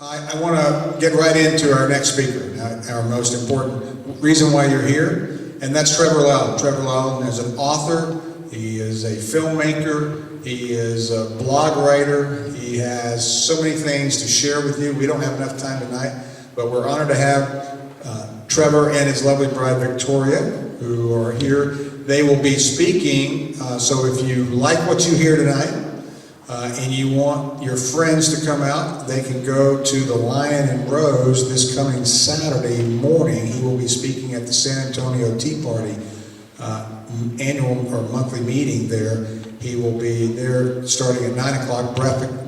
I want to get right into our next speaker, our most important reason why you're here, and that's Trevor Loudon. Trevor Loudon is an author, he is a filmmaker, he is a blog writer, he has so many things to share with you. We don't have enough time tonight, but we're honored to have Trevor and his lovely bride Victoria, who are here. They will be speaking, so if you like what you hear tonight, and you want your friends to come out, they can go to the Lion and Rose this coming Saturday morning. He will be speaking at the San Antonio Tea Party annual or monthly meeting there. He will be there starting at 9 o'clock.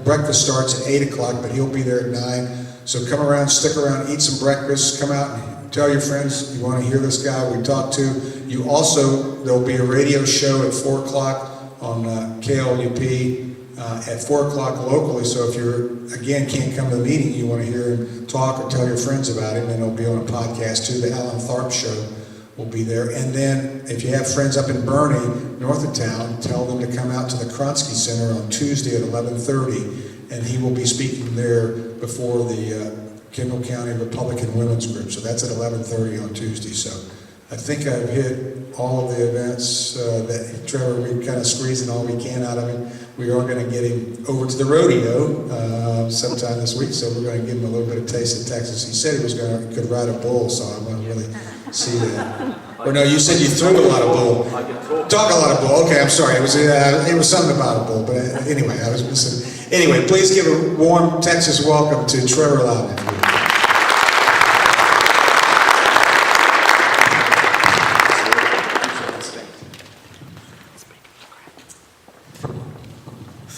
Breakfast starts at 8 o'clock, but he'll be there at 9. So come around, stick around, eat some breakfast, come out and tell your friends you want to hear this guy we talked to. You also, there'll be a radio show at 4 o'clock on KLUP. At 4 o'clock locally, so if you're, again, can't come to the meeting, you want to hear him talk or tell your friends about him, and it'll be on a podcast too. The Alan Tharp Show will be there. And then if you have friends up in Bernie, north of town, tell them to come out to the Kronsky Center on Tuesday at 11:30, and he will be speaking there before the Kendall County Republican Women's Group. So that's at 11:30 on Tuesday. So I think I've hit all of the events that Trevor, we're kind of squeezing all we can out of him. We are going to get him over to the rodeo sometime this week, so we're going to give him a little bit of taste of Texas. He said he was could ride a bull, so I want to really see that. Or no, you said you threw a lot of bull. Talk a lot of bull. Okay, I'm sorry. It was something about a bull, but anyway, I was missing. Anyway, please give a warm Texas welcome to Trevor Loudon.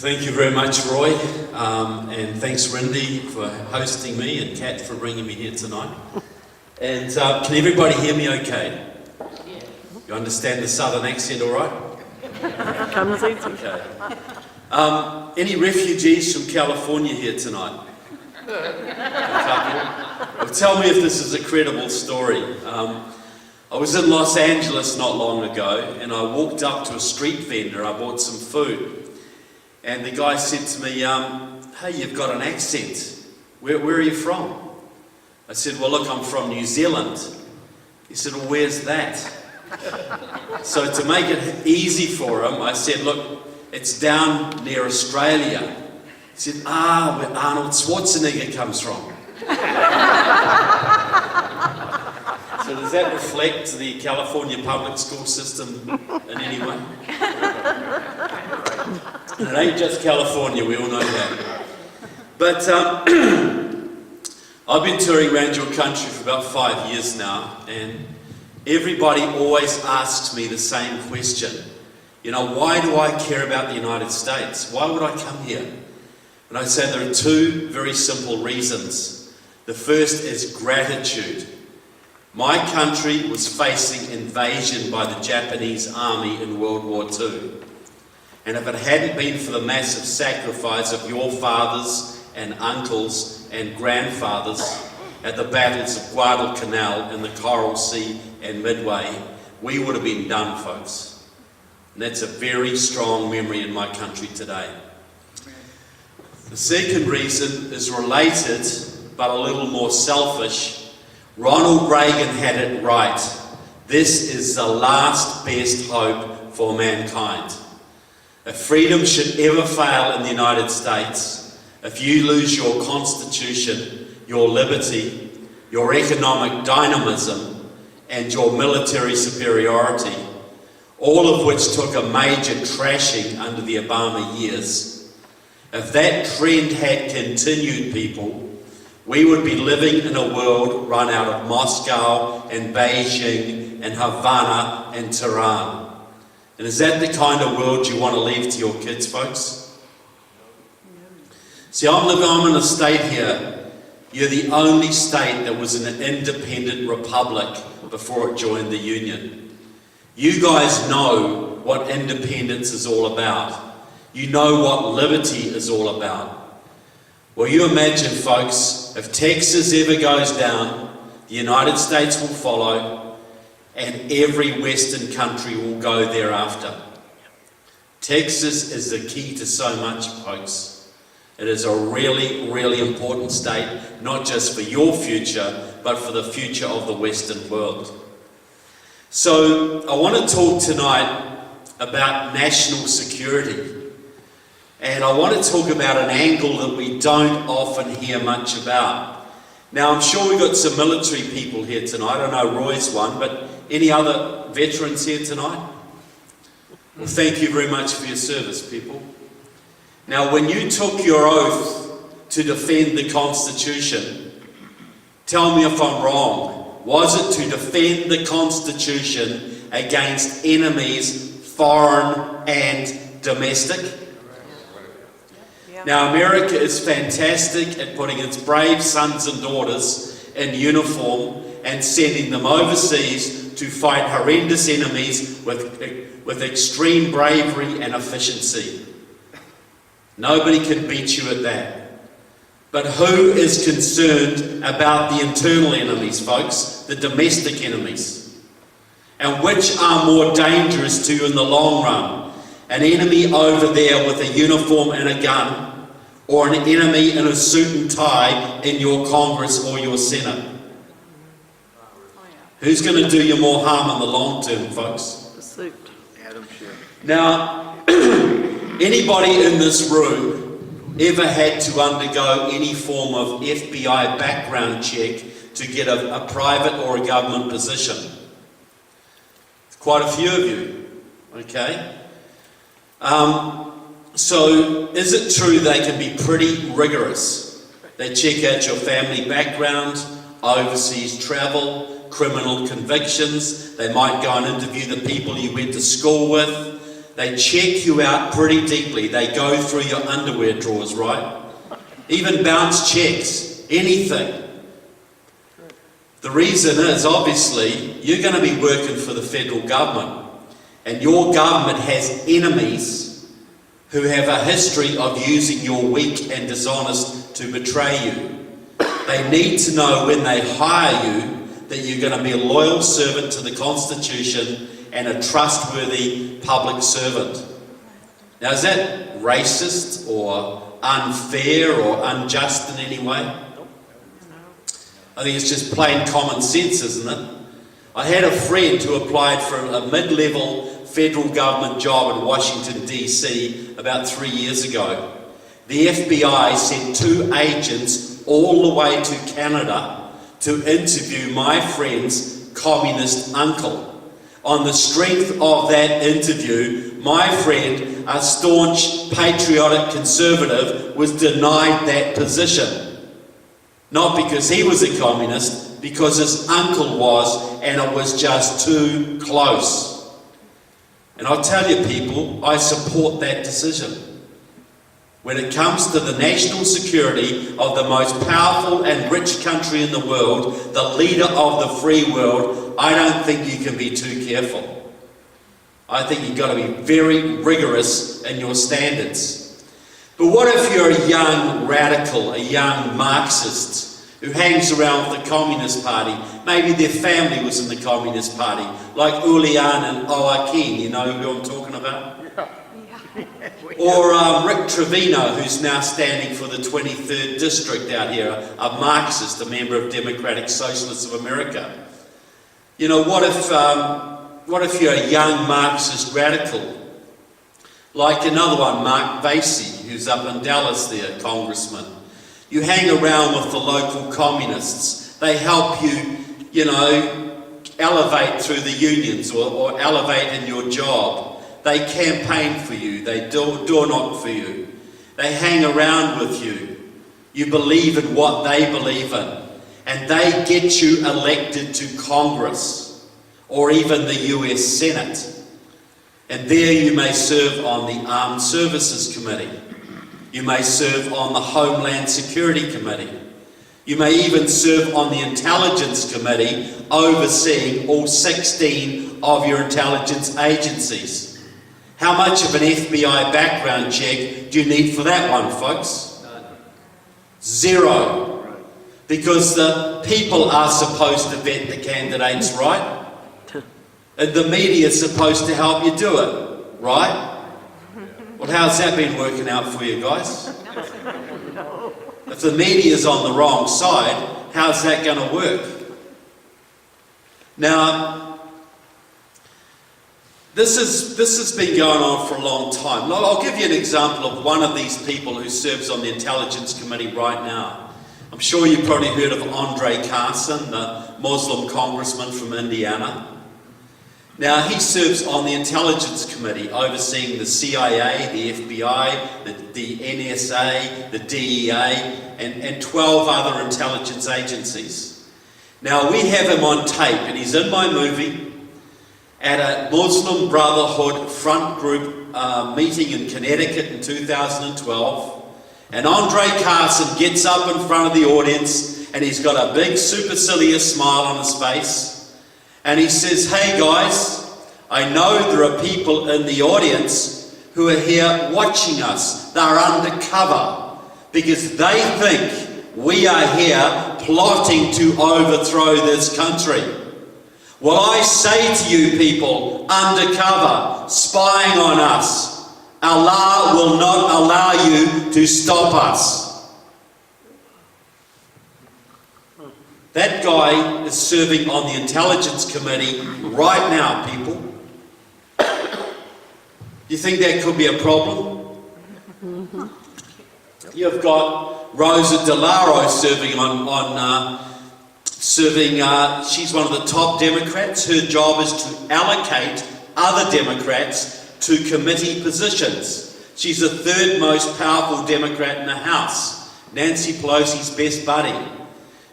Thank you very much, Roy, and thanks, Rindy, for hosting me, and Kat for bringing me here tonight. And can everybody hear me okay? You understand the southern accent all right? Okay. Any refugees from California here tonight? A couple? Well, tell me if this is a credible story. I was in Los Angeles not long ago, and I walked up to a street vendor. I bought some food. And the guy said to me, hey, you've got an accent. Where are you from? I said, well, look, I'm from New Zealand. He said, well, where's that? So to make it easy for him, I said, look, it's down near Australia. He said, where Arnold Schwarzenegger comes from. So does that reflect the California public school system in any way? And it ain't just California, we all know that. But I've been touring around your country for about 5 years now, and everybody always asks me the same question. You know, why do I care about the United States? Why would I come here? And I say there are two very simple reasons. The first is gratitude. My country was facing invasion by the Japanese army in World War II. And if it hadn't been for the massive sacrifice of your fathers and uncles and grandfathers at the battles of Guadalcanal and the Coral Sea and Midway, we would have been done, folks. And that's a very strong memory in my country today. The second reason is related, but a little more selfish. Ronald Reagan had it right. This is the last best hope for mankind. If freedom should ever fail in the United States, if you lose your constitution, your liberty, your economic dynamism, and your military superiority, all of which took a major trashing under the Obama years, if that trend had continued, people, we would be living in a world run out of Moscow and Beijing and Havana and Tehran. And is that the kind of world you want to leave to your kids, folks? See, I'm in a state here. You're the only state that was an independent republic before it joined the Union. You guys know what independence is all about. You know what liberty is all about. Well, you imagine, folks, if Texas ever goes down, the United States will follow, and every Western country will go thereafter. Texas is the key to so much, folks. It is a really, really important state, not just for your future, but for the future of the Western world. So I want to talk tonight about national security. And I want to talk about an angle that we don't often hear much about. Now, I'm sure we've got some military people here tonight. I know Roy's one, but any other veterans here tonight? Well, thank you very much for your service, people. Now, when you took your oath to defend the Constitution, tell me if I'm wrong. Was it to defend the Constitution against enemies, foreign and domestic? Now, America is fantastic at putting its brave sons and daughters in uniform and sending them overseas to fight horrendous enemies with extreme bravery and efficiency. Nobody can beat you at that. But who is concerned about the internal enemies, folks? The domestic enemies. And which are more dangerous to you in the long run? An enemy over there with a uniform and a gun, or an enemy in a suit and tie in your Congress or your Senate? Who's going to do you more harm in the long term, folks? The suit. Now, anybody in this room ever had to undergo any form of FBI background check to get a private or a government position? Quite a few of you, okay? So, is it true they can be pretty rigorous? They check out your family background, overseas travel, criminal convictions. They might go and interview the people you went to school with. They check you out pretty deeply. They go through your underwear drawers, right? Even bounce checks, anything. The reason is, obviously, you're going to be working for the federal government, and your government has enemies who have a history of using your weak and dishonest to betray you. They need to know when they hire you that you're going to be a loyal servant to the Constitution and a trustworthy public servant. Now, is that racist or unfair or unjust in any way? I think it's just plain common sense, isn't it? I had a friend who applied for a mid-level federal government job in Washington, D.C. about 3 years ago. The FBI sent 2 agents all the way to Canada to interview my friend's communist uncle. On the strength of that interview, my friend, a staunch patriotic conservative, was denied that position. Not because he was a communist, because his uncle was, and it was just too close. And I'll tell you, people, I support that decision. When it comes to the national security of the most powerful and rich country in the world, the leader of the free world, I don't think you can be too careful. I think you've got to be very rigorous in your standards. But what if you're a young radical, a young Marxist, who hangs around with the Communist Party? Maybe their family was in the Communist Party, like Julian and Joaquin, you know who I'm talking about? Or Rick Trevino, who's now standing for the 23rd District out here, a Marxist, a member of Democratic Socialists of America. You know, what if you're a young Marxist radical? Like another one, Mark Vasey, who's up in Dallas there, congressman. You hang around with the local communists. They help you, you know, elevate through the unions or elevate in your job. They campaign for you. They door knock for you. They hang around with you. You believe in what they believe in. And they get you elected to Congress or even the US Senate. And there you may serve on the Armed Services Committee. You may serve on the Homeland Security Committee. You may even serve on the Intelligence Committee, overseeing all 16 of your intelligence agencies. How much of an FBI background check do you need for that one, folks? Zero. Because the people are supposed to vet the candidates, right? And the media is supposed to help you do it, right? Well, how's that been working out for you guys? If the media's on the wrong side, how's that going to work? Now, this has been going on for a long time. I'll give you an example of one of these people who serves on the Intelligence Committee right now. I'm sure you've probably heard of Andre Carson, the Muslim congressman from Indiana. Now, he serves on the Intelligence Committee, overseeing the CIA, the FBI, the NSA, the DEA, and 12 other intelligence agencies. Now, we have him on tape, and he's in my movie at a Muslim Brotherhood front group meeting in Connecticut in 2012. And Andre Carson gets up in front of the audience, and he's got a big supercilious smile on his face. And he says, "Hey guys, I know there are people in the audience who are here watching us. They're undercover because they think we are here plotting to overthrow this country. Well, I say to you people, undercover, spying on us, Allah will not allow you to stop us." That guy is serving on the Intelligence Committee right now, people. Do you think that could be a problem? You've got Rosa DeLauro serving she's one of the top Democrats. Her job is to allocate other Democrats to committee positions. She's the third most powerful Democrat in the House, Nancy Pelosi's best buddy.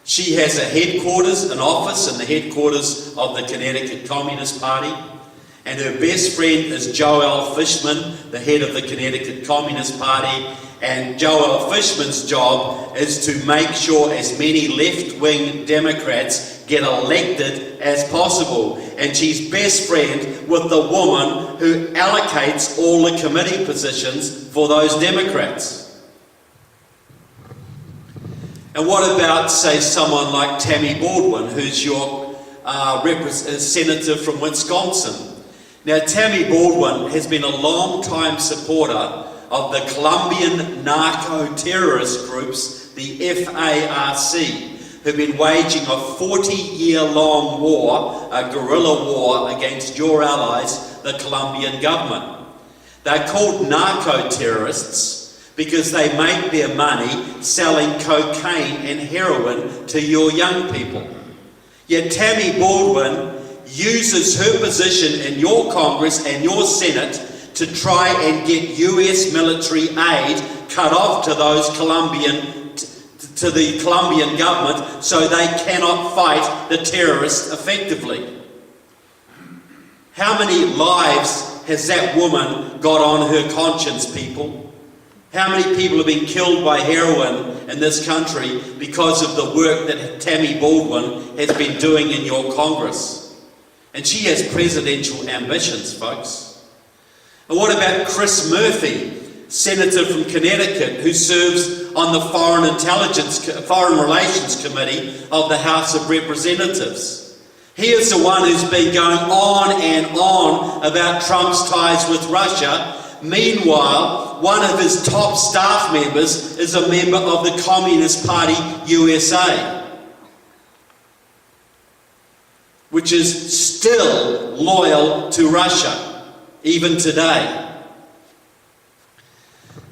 She has a headquarters, an office in the headquarters of the Connecticut Communist Party, and her best friend is Joel Fishman, the head of the Connecticut Communist Party, and Joel Fishman's job is to make sure as many left-wing Democrats get elected as possible. And she's best friend with the woman who allocates all the committee positions for those Democrats. And what about, say, someone like Tammy Baldwin, who's your senator from Wisconsin? Now, Tammy Baldwin has been a long-time supporter of the Colombian narco-terrorist groups, the FARC, who've been waging a 40-year-long war, a guerrilla war against your allies, the Colombian government. They're called narco-terrorists because they make their money selling cocaine and heroin to your young people. Yet Tammy Baldwin uses her position in your Congress and your Senate to try and get US military aid cut off to the Colombian government so they cannot fight the terrorists effectively. How many lives has that woman got on her conscience, people? How many people have been killed by heroin in this country because of the work that Tammy Baldwin has been doing in your Congress? And she has presidential ambitions, folks. And what about Chris Murphy, Senator from Connecticut, who serves on the Foreign Relations Committee of the House of Representatives? He is the one who's been going on and on about Trump's ties with Russia. Meanwhile, one of his top staff members is a member of the Communist Party USA, which is still loyal to Russia, even today.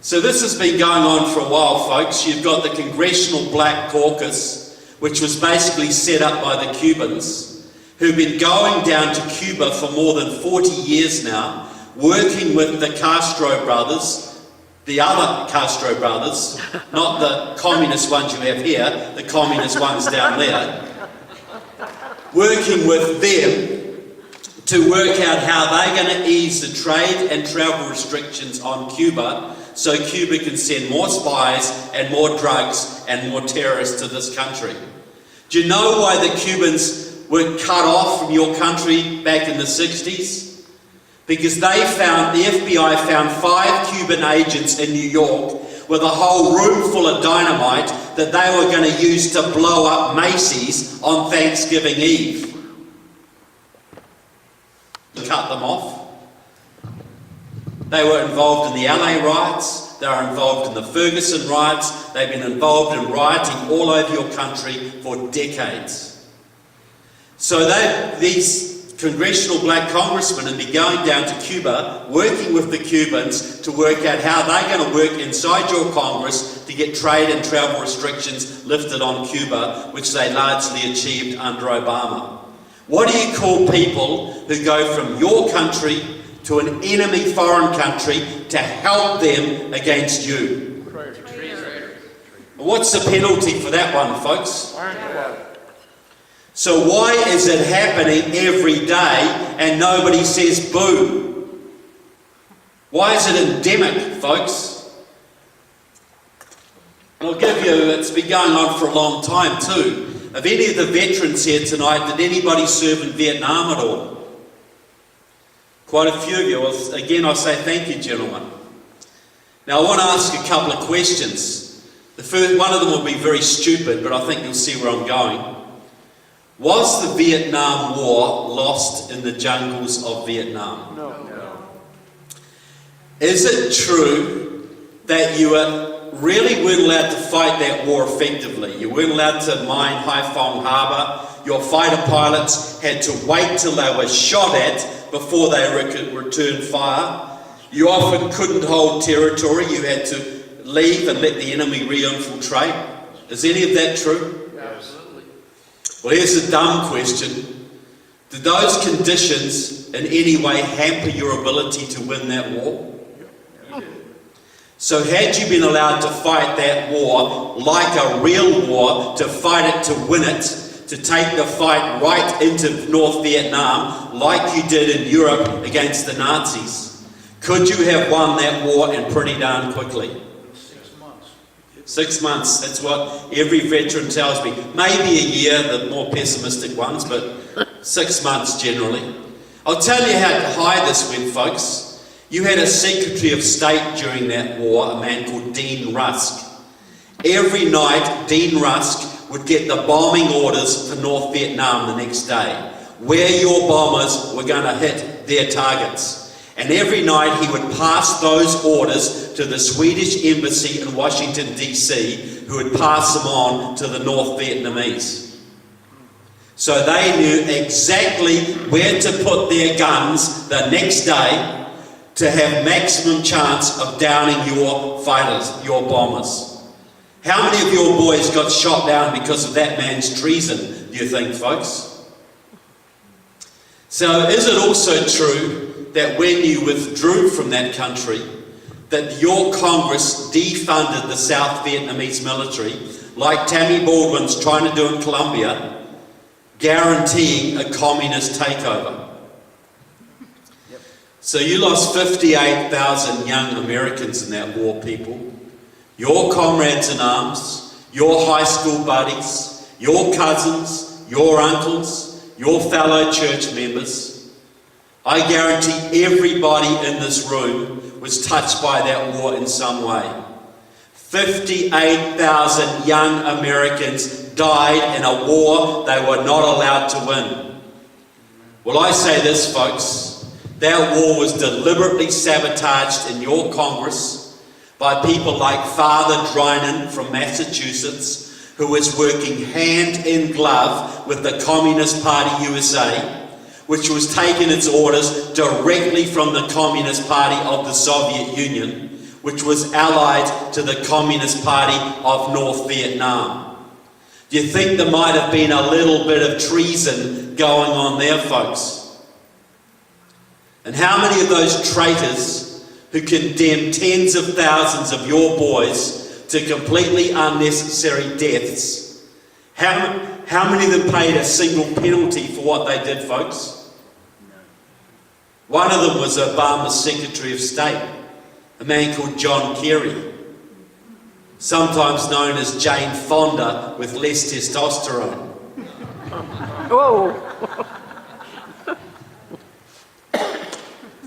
So this has been going on for a while, folks. You've got the Congressional Black Caucus, which was basically set up by the Cubans, who've been going down to Cuba for more than 40 years now, working with the Castro brothers, the other Castro brothers, not the communist ones you have here, the communist ones down there, working with them to work out how they're going to ease the trade and travel restrictions on Cuba so Cuba can send more spies and more drugs and more terrorists to this country. Do you know why the Cubans were cut off from your country back in the 60s? Because the FBI found 5 Cuban agents in New York with a whole room full of dynamite that they were going to use to blow up Macy's on Thanksgiving Eve. Cut them off. They were involved in the LA riots. They are involved in the Ferguson riots. They've been involved in rioting all over your country for decades. So these congressional black congressmen have been going down to Cuba, working with the Cubans to work out how they're going to work inside your Congress to get trade and travel restrictions lifted on Cuba, which they largely achieved under Obama. What do you call people who go from your country to an enemy foreign country to help them against you? What's the penalty for that one, folks? So why is it happening every day and nobody says boo? Why is it endemic, folks? And I'll give you, it's been going on for a long time too. Of any of the veterans here tonight, did anybody serve in Vietnam at all? Quite a few of you. Well, again, I say thank you, gentlemen. Now, I want to ask a couple of questions. The first, one of them will be very stupid, but I think you'll see where I'm going. Was the Vietnam War lost in the jungles of Vietnam? No. Is it true that you really weren't allowed to fight that war effectively? You weren't allowed to mine Haiphong Harbour. Your fighter pilots had to wait till they were shot at before they returned fire. You often couldn't hold territory. You had to leave and let the enemy re-infiltrate. Is any of that true? Absolutely. Well, here's a dumb question. Did those conditions in any way hamper your ability to win that war? So had you been allowed to fight that war like a real war, to fight it, to win it, to take the fight right into North Vietnam like you did in Europe against the Nazis, could you have won that war and pretty darn quickly? 6 months. 6 months, that's what every veteran tells me. Maybe a year, the more pessimistic ones, but 6 months generally. I'll tell you how high this went, folks. You had a Secretary of State during that war, a man called Dean Rusk. Every night, Dean Rusk would get the bombing orders for North Vietnam the next day, where your bombers were going to hit their targets. And every night he would pass those orders to the Swedish embassy in Washington, D.C., who would pass them on to the North Vietnamese. So they knew exactly where to put their guns the next day to have maximum chance of downing your fighters, your bombers. How many of your boys got shot down because of that man's treason, do you think, folks? So is it also true that when you withdrew from that country, that your Congress defunded the South Vietnamese military, like Tammy Baldwin's trying to do in Colombia, guaranteeing a communist takeover? So you lost 58,000 young Americans in that war, people. Your comrades in arms, your high school buddies, your cousins, your uncles, your fellow church members. I guarantee everybody in this room was touched by that war in some way. 58,000 young Americans died in a war they were not allowed to win. Well, I say this, folks. That war was deliberately sabotaged in your Congress by people like Father Drinan from Massachusetts, who was working hand in glove with the Communist Party USA, which was taking its orders directly from the Communist Party of the Soviet Union, which was allied to the Communist Party of North Vietnam. Do you think there might have been a little bit of treason going on there, folks? And how many of those traitors who condemned tens of thousands of your boys to completely unnecessary deaths, how many of them paid a single penalty for what they did, folks? One of them was Obama's Secretary of State, a man called John Kerry, sometimes known as Jane Fonda with less testosterone. Whoa!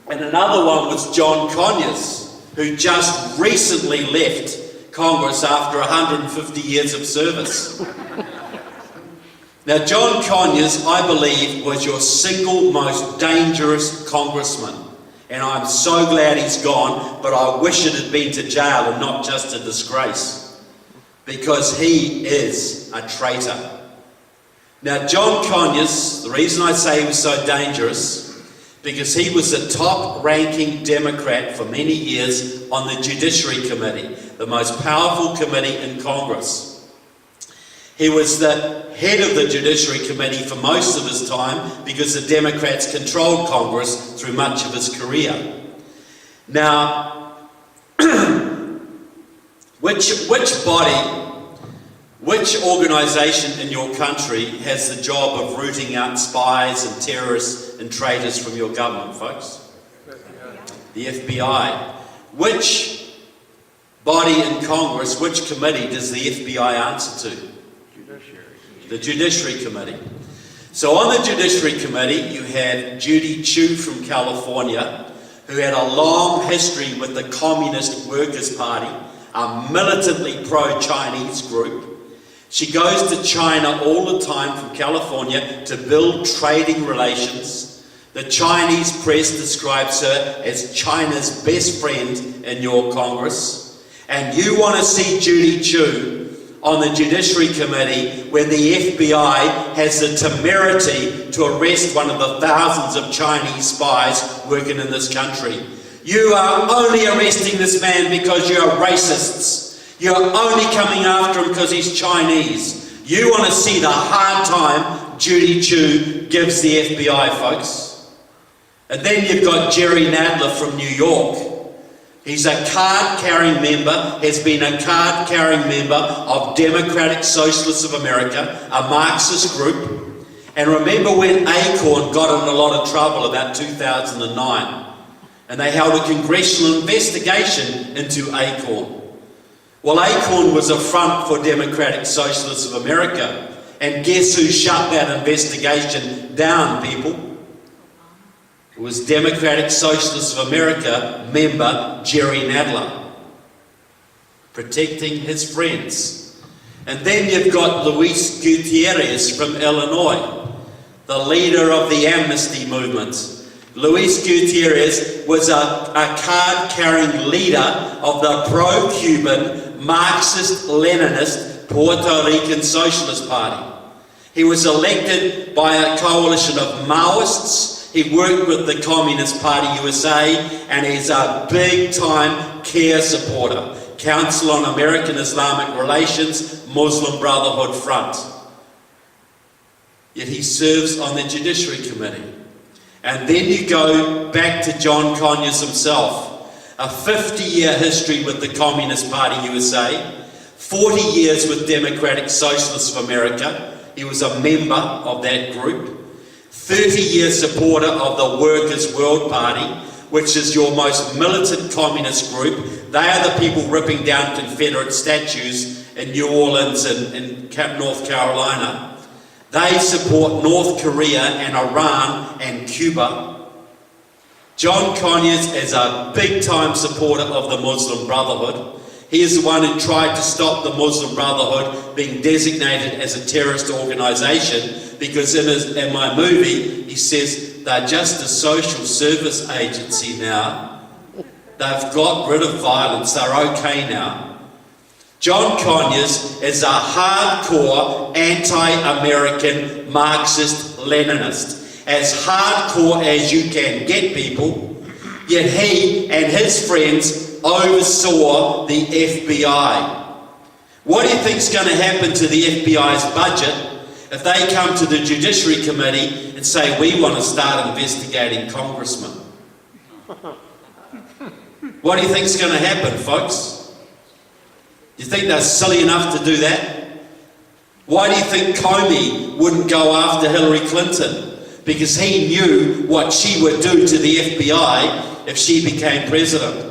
And another one was John Conyers, who just recently left Congress after 150 years of service. Now, John Conyers, I believe, was your single most dangerous congressman. And I'm so glad he's gone, but I wish it had been to jail and not just a disgrace, because he is a traitor. Now, John Conyers, the reason I say he was so dangerous, because he was a top-ranking Democrat for many years on the Judiciary Committee, the most powerful committee in Congress. He was the head of the Judiciary Committee for most of his time because the Democrats controlled Congress through much of his career. Now, which organisation in your country has the job of rooting out spies and terrorists and traitors from your government, folks? The FBI. Which body in Congress, which committee does the FBI answer to? The Judiciary Committee. So on the Judiciary Committee, you had Judy Chu from California, who had a long history with the Communist Workers' Party, a militantly pro-Chinese group. She goes to China all the time from California to build trading relations. The Chinese press describes her as China's best friend in your Congress. And you want to see Judy Chu on the Judiciary Committee when the FBI has the temerity to arrest one of the thousands of Chinese spies working in this country. You are only arresting this man because you're racists. You're only coming after him because he's Chinese. You want to see the hard time Judy Chu gives the FBI, folks. And then you've got Jerry Nadler from New York. He's a card-carrying member, has been a card-carrying member of Democratic Socialists of America, a Marxist group. And remember when Acorn got in a lot of trouble about 2009, and they held a congressional investigation into Acorn. Well, Acorn was a front for Democratic Socialists of America, and guess who shut that investigation down, people? It was Democratic Socialists of America member Jerry Nadler, protecting his friends. And then you've got Luis Gutierrez from Illinois, the leader of the amnesty movement. Luis Gutierrez was a card-carrying leader of the pro-Cuban Marxist-Leninist Puerto Rican Socialist Party. He was elected by a coalition of Maoists. He worked with the Communist Party USA, and he's a big-time CARE supporter, Council on American Islamic Relations, Muslim Brotherhood Front. Yet he serves on the Judiciary Committee. And then you go back to John Conyers himself. A 50-year history with the Communist Party USA, 40 years with Democratic Socialists of America. He was a member of that group. 30-year supporter of the Workers' World Party, which is your most militant communist group. They are the people ripping down Confederate statues in New Orleans and in North Carolina. They support North Korea and Iran and Cuba. John Conyers is a big-time supporter of the Muslim Brotherhood. He is the one who tried to stop the Muslim Brotherhood being designated as a terrorist organisation, because in my movie he says they're just a social service agency now. They've got rid of violence, they're okay now. John Conyers is a hardcore anti-American Marxist-Leninist. As hardcore as you can get, people, yet he and his friends oversaw the FBI. What do you think is going to happen to the FBI's budget if they come to the Judiciary Committee and say, we want to start investigating congressmen? What do you think is going to happen, folks? Do you think they're silly enough to do that? Why do you think Comey wouldn't go after Hillary Clinton? Because he knew what she would do to the FBI if she became president.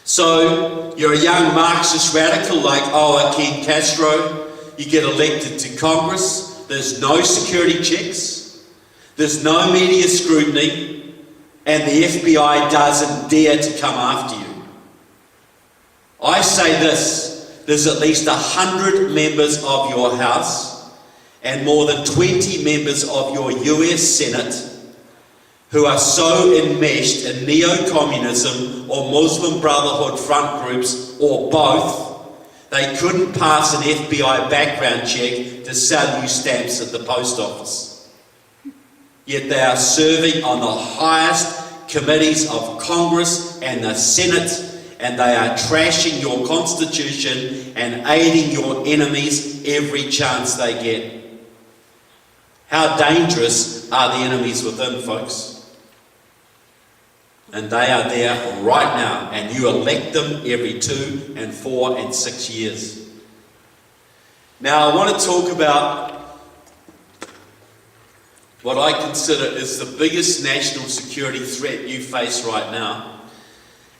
So you're a young Marxist radical like Joaquin Castro. You get elected to Congress. There's no security checks. There's no media scrutiny. And the FBI doesn't dare to come after you. I say this, there's at least 100 members of your House and more than 20 members of your US Senate who are so enmeshed in neo-communism or Muslim Brotherhood front groups or both, they couldn't pass an FBI background check to sell you stamps at the post office. Yet they are serving on the highest committees of Congress and the Senate, and they are trashing your Constitution and aiding your enemies every chance they get. How dangerous are the enemies within, folks? And they are there right now, and you elect them every 2 and 4 and 6 years. Now I want to talk about what I consider is the biggest national security threat you face right now.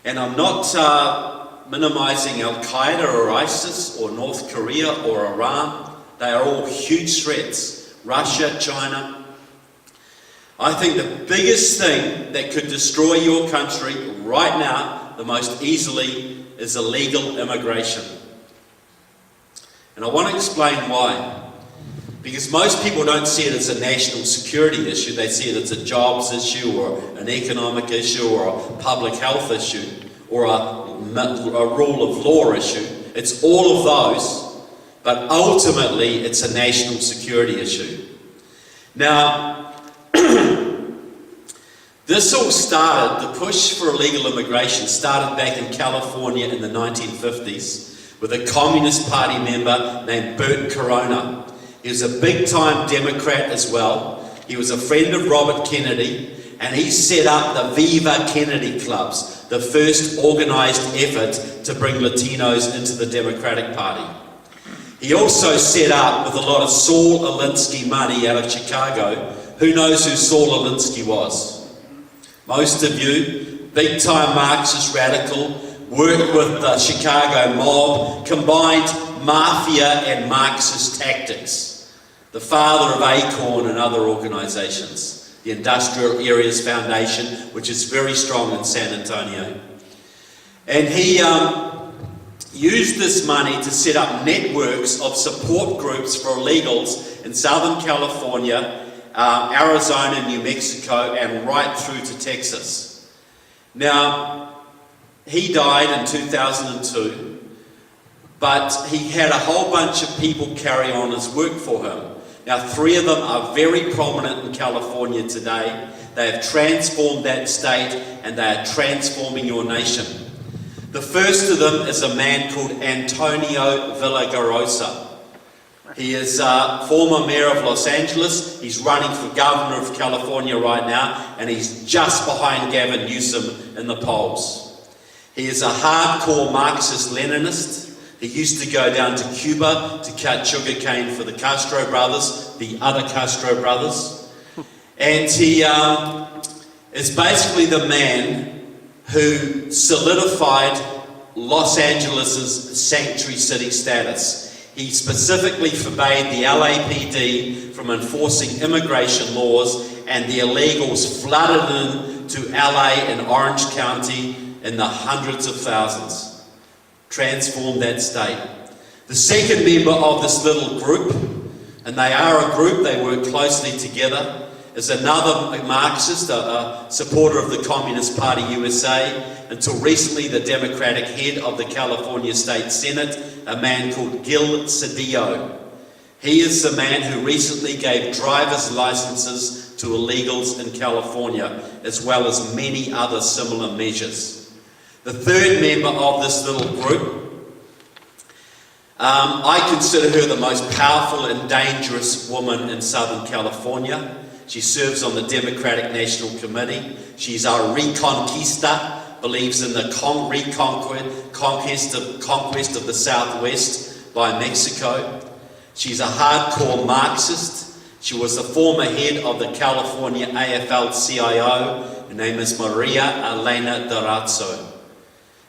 And I'm not minimizing Al-Qaeda or ISIS or North Korea or Iran. They are all huge threats. Russia, China. I think the biggest thing that could destroy your country right now, the most easily, is illegal immigration. And I want to explain why. Because most people don't see it as a national security issue. They see it as a jobs issue or an economic issue or a public health issue or a rule of law issue. It's all of those, but ultimately it's a national security issue. Now, this all started, the push for illegal immigration started back in California in the 1950s with a Communist Party member named Bert Corona. He was a big-time Democrat as well. He was a friend of Robert Kennedy, and he set up the Viva Kennedy clubs, the first organized effort to bring Latinos into the Democratic Party. He also set up, with a lot of Saul Alinsky money out of Chicago. Who knows who Saul Alinsky was? Most of you, big-time Marxist radical, worked with the Chicago mob, combined mafia and Marxist tactics. The father of ACORN and other organizations, the Industrial Areas Foundation, which is very strong in San Antonio. And he used this money to set up networks of support groups for illegals in Southern California, Arizona, New Mexico, and right through to Texas. Now, he died in 2002, but he had a whole bunch of people carry on his work for him. Now, 3 of them are very prominent in California today. They have transformed that state, and they are transforming your nation. The first of them is a man called Antonio Villagrosa. He is former mayor of Los Angeles. He's running for governor of California right now, and he's just behind Gavin Newsom in the polls. He is a hardcore Marxist-Leninist. He used to go down to Cuba to cut sugarcane for the Castro brothers, the other Castro brothers. And he is basically the man who solidified Los Angeles' sanctuary city status. He specifically forbade the LAPD from enforcing immigration laws, and the illegals flooded into LA and Orange County in the hundreds of thousands. Transformed that state. The second member of this little group, and they are a group, they work closely together, is another Marxist, a supporter of the Communist Party USA, until recently the Democratic head of the California State Senate, a man called Gil Cedillo. He is the man who recently gave driver's licenses to illegals in California, as well as many other similar measures. The third member of this little group, I consider her the most powerful and dangerous woman in Southern California. She serves on the Democratic National Committee. She's a reconquista, believes in the conquest of the Southwest by Mexico. She's a hardcore Marxist. She was the former head of the California AFL-CIO. Her name is Maria Elena Durazo.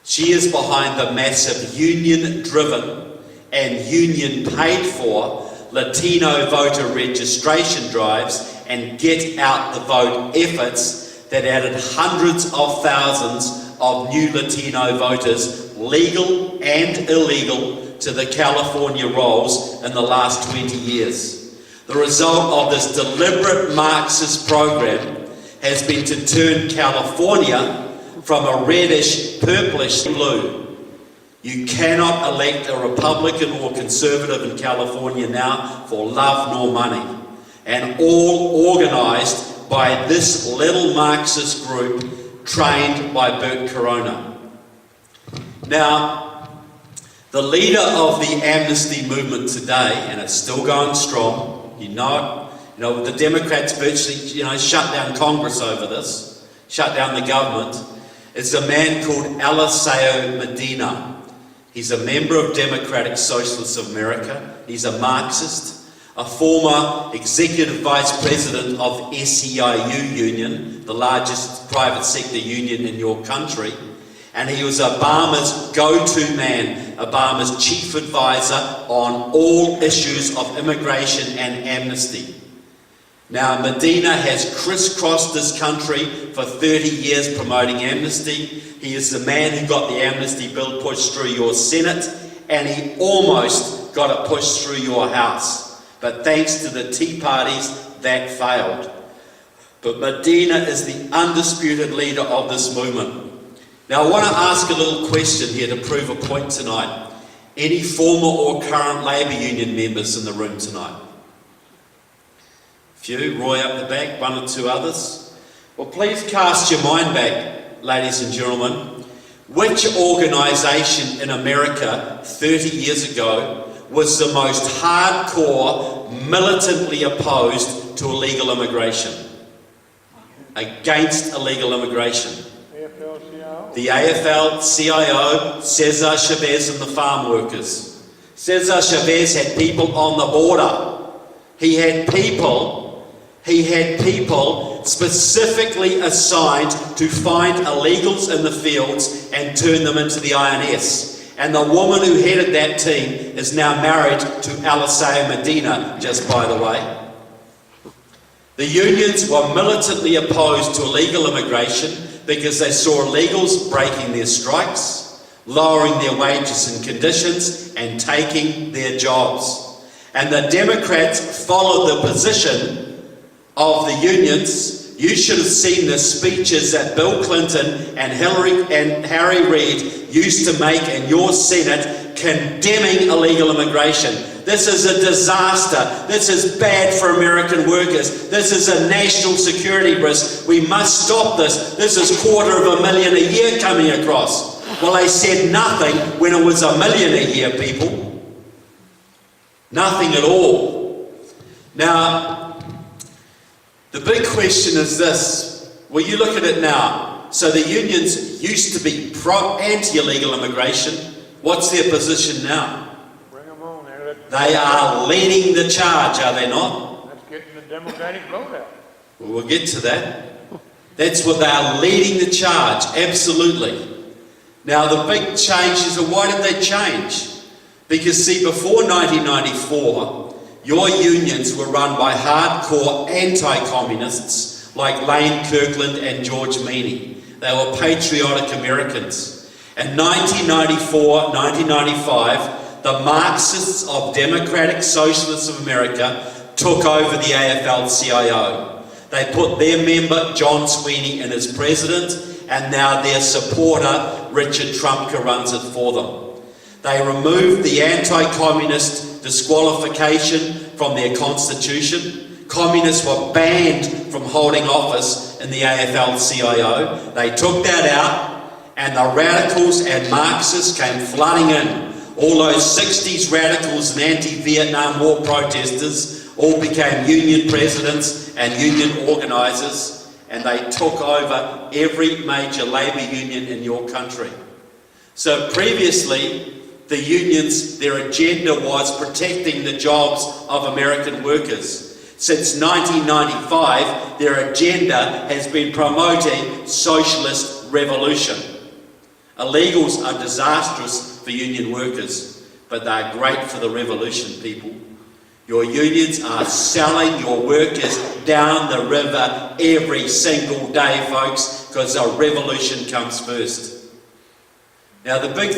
She is behind the massive union-driven and union-paid-for Latino voter registration drives and get-out-the-vote efforts that added hundreds of thousands of new Latino voters, legal and illegal, to the California rolls in the last 20 years. The result of this deliberate Marxist program has been to turn California from a reddish, purplish blue. You cannot elect a Republican or Conservative in California now for love nor money. And all organised by this little Marxist group trained by Bert Corona. Now, the leader of the amnesty movement today, and it's still going strong, you know the Democrats virtually, shut down Congress over this, shut down the government, is a man called Alceo Medina. He's a member of Democratic Socialists of America. He's a Marxist, a former executive vice president of SEIU Union, the largest private sector union in your country. And he was Obama's go-to man, Obama's chief advisor on all issues of immigration and amnesty. Now, Medina has crisscrossed this country for 30 years promoting amnesty. He is the man who got the amnesty bill pushed through your Senate, and he almost got it pushed through your House. But thanks to the Tea Parties, that failed. But Medina is the undisputed leader of this movement. Now, I want to ask a little question here to prove a point tonight. Any former or current Labour Union members in the room tonight? Few, Roy up the back, one or two others. Well, please cast your mind back, ladies and gentlemen. Which organisation in America 30 years ago was the most hardcore, militantly opposed to illegal immigration? Against illegal immigration? The AFL-CIO, Cesar Chavez and the farm workers. Cesar Chavez had people on the border. He had people specifically assigned to find illegals in the fields and turn them into the INS. And the woman who headed that team is now married to Alceo Medina, just by the way. The unions were militantly opposed to illegal immigration because they saw illegals breaking their strikes, lowering their wages and conditions, and taking their jobs. And the Democrats followed the position of the unions. You should have seen the speeches that Bill Clinton and Harry Reid used to make in your Senate condemning illegal immigration. This is a disaster. This is bad for American workers. This is a national security risk. We must stop this. This is $250,000 a year coming across. Well, they said nothing when it was $1 million a year, people. Nothing at all. Now, the big question is this. Well, you look at it now. So the unions used to be anti-illegal immigration. What's their position now? Bring them on there. They are leading the charge, are they not? That's getting the Democratic vote out. Well, we'll get to that. That's what they are leading the charge, absolutely. Now, the big change is, why did they change? Because, see, before 1994, your unions were run by hardcore anti-communists like Lane Kirkland and George Meany. They were patriotic Americans. In 1994, 1995, the Marxists of Democratic Socialists of America took over the AFL-CIO. They put their member, John Sweeney, in as president, and now their supporter, Richard Trumka, runs it for them. They removed the anti-communist disqualification from their constitution. Communists were banned from holding office in the AFL-CIO. They took that out, and the radicals and Marxists came flooding in. All those 60s radicals and anti-Vietnam War protesters all became union presidents and union organisers, and they took over every major labour union in your country. So previously, the unions, their agenda was protecting the jobs of American workers. Since 1995, their agenda has been promoting socialist revolution. Illegals are disastrous for union workers, but they are great for the revolution, people. Your unions are selling your workers down the river every single day, folks, because a revolution comes first. Now, the big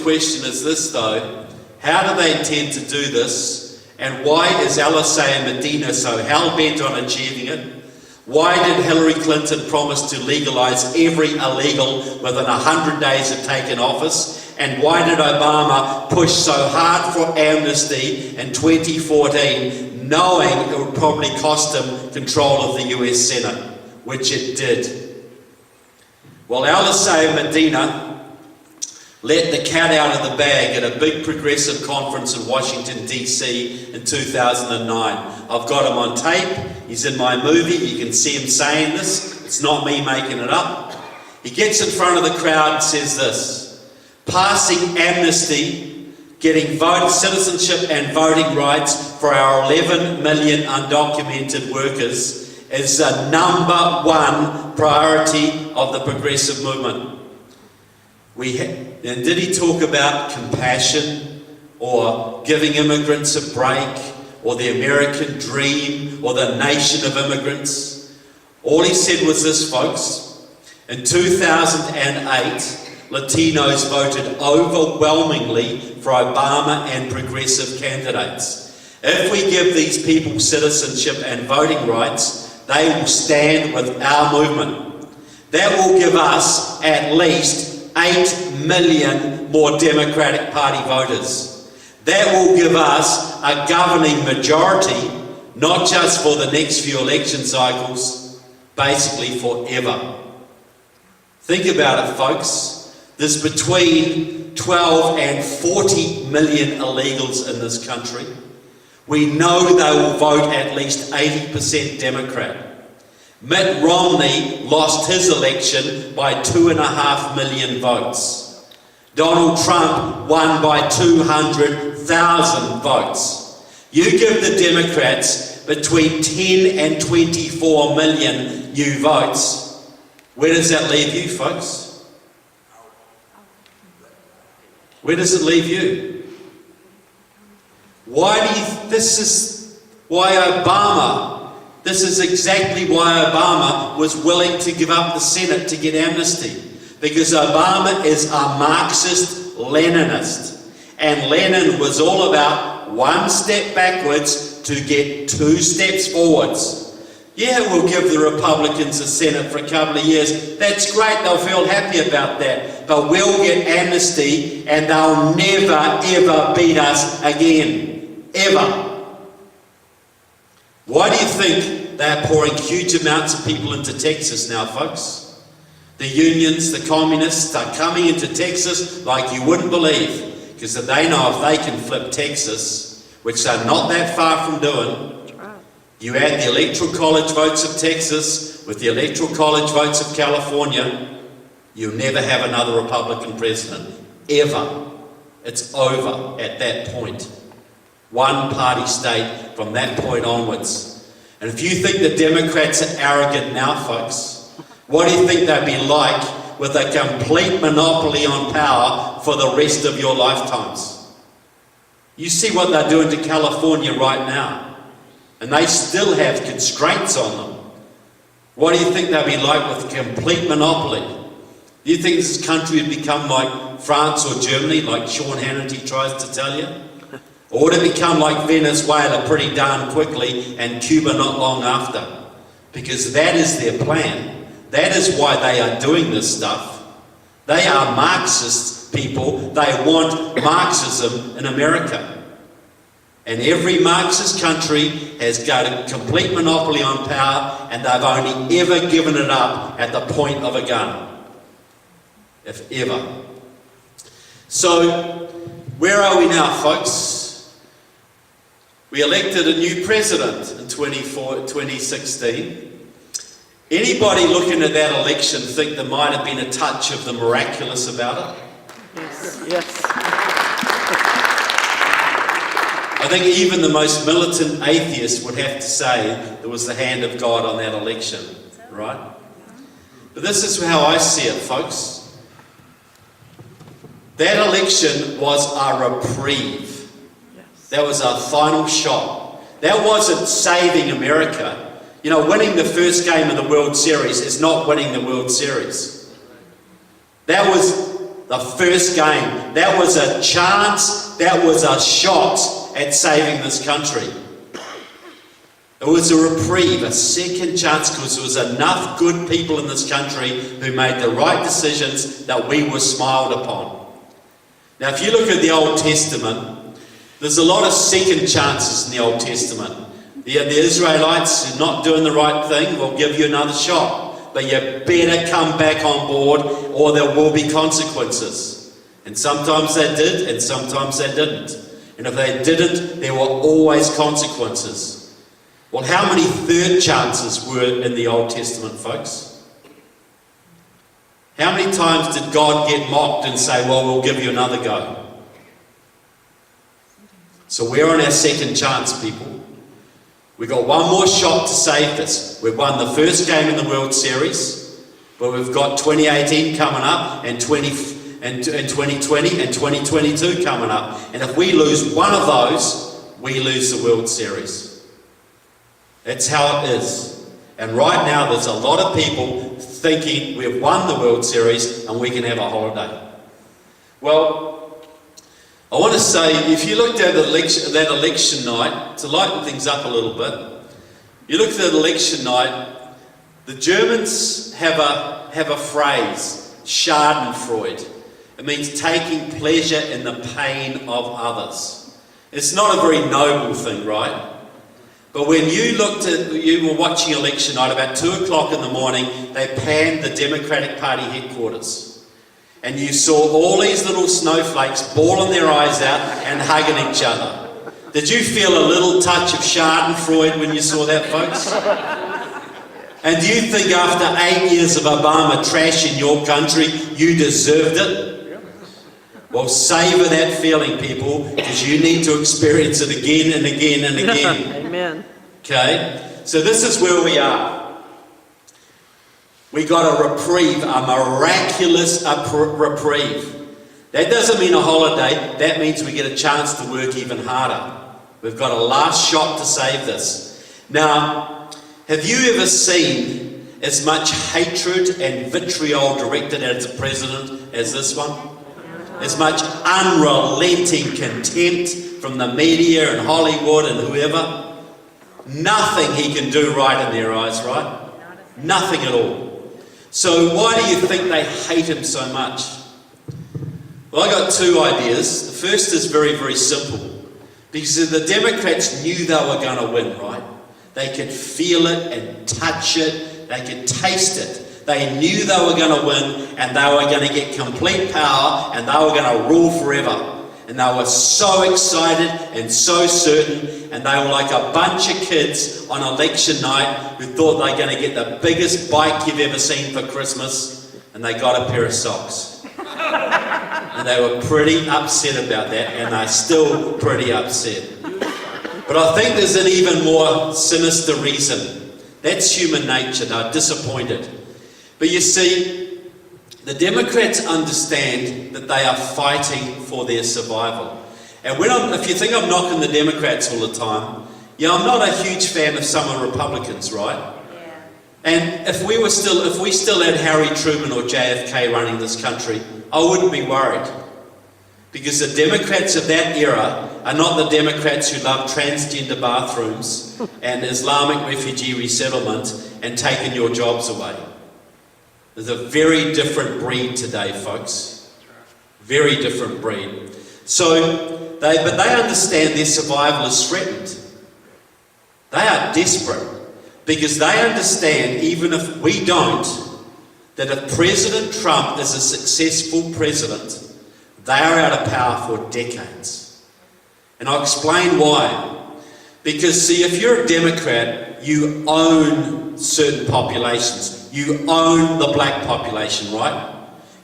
question is this, though. How do they intend to do this? And why is Alceo Medina so hell-bent on achieving it? Why did Hillary Clinton promise to legalise every illegal within 100 days of taking office? And why did Obama push so hard for amnesty in 2014, knowing it would probably cost him control of the US Senate, which it did? Well, Alisei Medina let the cat out of the bag at a big progressive conference in Washington, D.C. in 2009. I've got him on tape. He's in my movie. You can see him saying this. It's not me making it up. He gets in front of the crowd and says this: passing amnesty, getting citizenship and voting rights for our 11 million undocumented workers is the #1 priority of the progressive movement. And did he talk about compassion or giving immigrants a break or the American dream or the nation of immigrants? All he said was this, folks. In 2008, Latinos voted overwhelmingly for Obama and progressive candidates. If we give these people citizenship and voting rights, they will stand with our movement. That will give us at least 8 million more Democratic Party voters. That will give us a governing majority, not just for the next few election cycles, basically forever. Think about it, folks. There's between 12 and 40 million illegals in this country. We know they will vote at least 80% Democrat. Mitt Romney lost his election by 2.5 million votes. Donald Trump won by 200,000 votes. You give the Democrats between 10 and 24 million new votes. Where does that leave you, folks? Where does it leave you? This is exactly why Obama was willing to give up the Senate to get amnesty. Because Obama is a Marxist-Leninist. And Lenin was all about one step backwards to get 2 steps forwards. Yeah, we'll give the Republicans the Senate for a couple of years. That's great, they'll feel happy about that. But we'll get amnesty and they'll never, ever beat us again. Ever. Why do you think they're pouring huge amounts of people into Texas now, folks? The unions, the communists are coming into Texas like you wouldn't believe, because they know if they can flip Texas, which they're not that far from doing, you add the electoral college votes of Texas with the electoral college votes of California, you'll never have another Republican president, ever. It's over at that point. One party state from that point onwards. And if you think the Democrats are arrogant now, folks, what do you think they'd be like with a complete monopoly on power for the rest of your lifetimes? You see what they're doing to California right now. And they still have constraints on them. What do you think they'd be like with a complete monopoly? Do you think this country would become like France or Germany, like Sean Hannity tries to tell you? Or would it become like Venezuela pretty darn quickly and Cuba not long after? Because that is their plan. That is why they are doing this stuff. They are Marxist people. They want Marxism in America. And every Marxist country has got a complete monopoly on power, and they've only ever given it up at the point of a gun. If ever. So, where are we now, folks? We elected a new president in 2016. Anybody looking at that election think there might have been a touch of the miraculous about it? Yes. I think even the most militant atheist would have to say there was the hand of God on that election, right? But this is how I see it, folks. That election was a reprieve. That was our final shot. That wasn't saving America. You know, winning the first game of the World Series is not winning the World Series. That was the first game. That was a chance. That was a shot at saving this country. It It was a reprieve, a second chance, because there was enough good people in this country who made the right decisions that we were smiled upon. Now, if you look at the Old Testament, there's a lot of second chances in the Old Testament. The Israelites are not doing the right thing, we'll give you another shot. But you better come back on board or there will be consequences. And sometimes they did and sometimes they didn't. And if they didn't, there were always consequences. Well, how many third chances were in the Old Testament, folks? How many times did God get mocked and say, well, we'll give you another go? So we're on our second chance, people. We've got one more shot to save this. We've won the first game in the World Series, but we've got 2018 coming up and 2020 and 2022 coming up. And if we lose one of those, we lose the World Series. That's how it is. And right now, there's a lot of people thinking we've won the World Series and we can have a holiday. Well, I want to say, if you looked at that election night, to lighten things up a little bit, you look at that election night, the Germans have a phrase, Schadenfreude. It means taking pleasure in the pain of others. It's not a very noble thing, right? But when you were watching election night, about 2 o'clock in the morning, they panned the Democratic Party headquarters. And you saw all these little snowflakes bawling their eyes out and hugging each other. Did you feel a little touch of Schadenfreude when you saw that, folks? And do you think after 8 years of Obama trashing your country, you deserved it? Well, savour that feeling, people, because you need to experience it again and again and again. Amen. Okay? So this is where we are. We got a reprieve, a miraculous reprieve. That doesn't mean a holiday, that means we get a chance to work even harder. We've got a last shot to save this. Now, have you ever seen as much hatred and vitriol directed at the president as this one? As much unrelenting contempt from the media and Hollywood and whoever? Nothing he can do right in their eyes, right? Nothing at all. So why do you think they hate him so much? Well, I got two ideas. The first is very, very simple. Because the Democrats knew they were going to win, right? They could feel it and touch it. They could taste it. They knew they were going to win and they were going to get complete power and they were going to rule forever. And they were so excited and so certain, and they were like a bunch of kids on election night who thought they were going to get the biggest bike you've ever seen for Christmas, and they got a pair of socks. And they were pretty upset about that, and they're still pretty upset. But I think there's an even more sinister reason. That's human nature. They're disappointed. But you see, the Democrats understand that they are fighting for their survival. And if you think I'm knocking the Democrats all the time, yeah, I'm not a huge fan of some of the Republicans, right? Yeah. And if we still had Harry Truman or JFK running this country, I wouldn't be worried. Because the Democrats of that era are not the Democrats who love transgender bathrooms and Islamic refugee resettlement and taking your jobs away. There's a very different breed today, folks. Very different breed. But they understand their survival is threatened. They are desperate because they understand, even if we don't, that if President Trump is a successful president, they are out of power for decades. And I'll explain why. Because, see, if you're a Democrat, you own certain populations. You own the black population, right?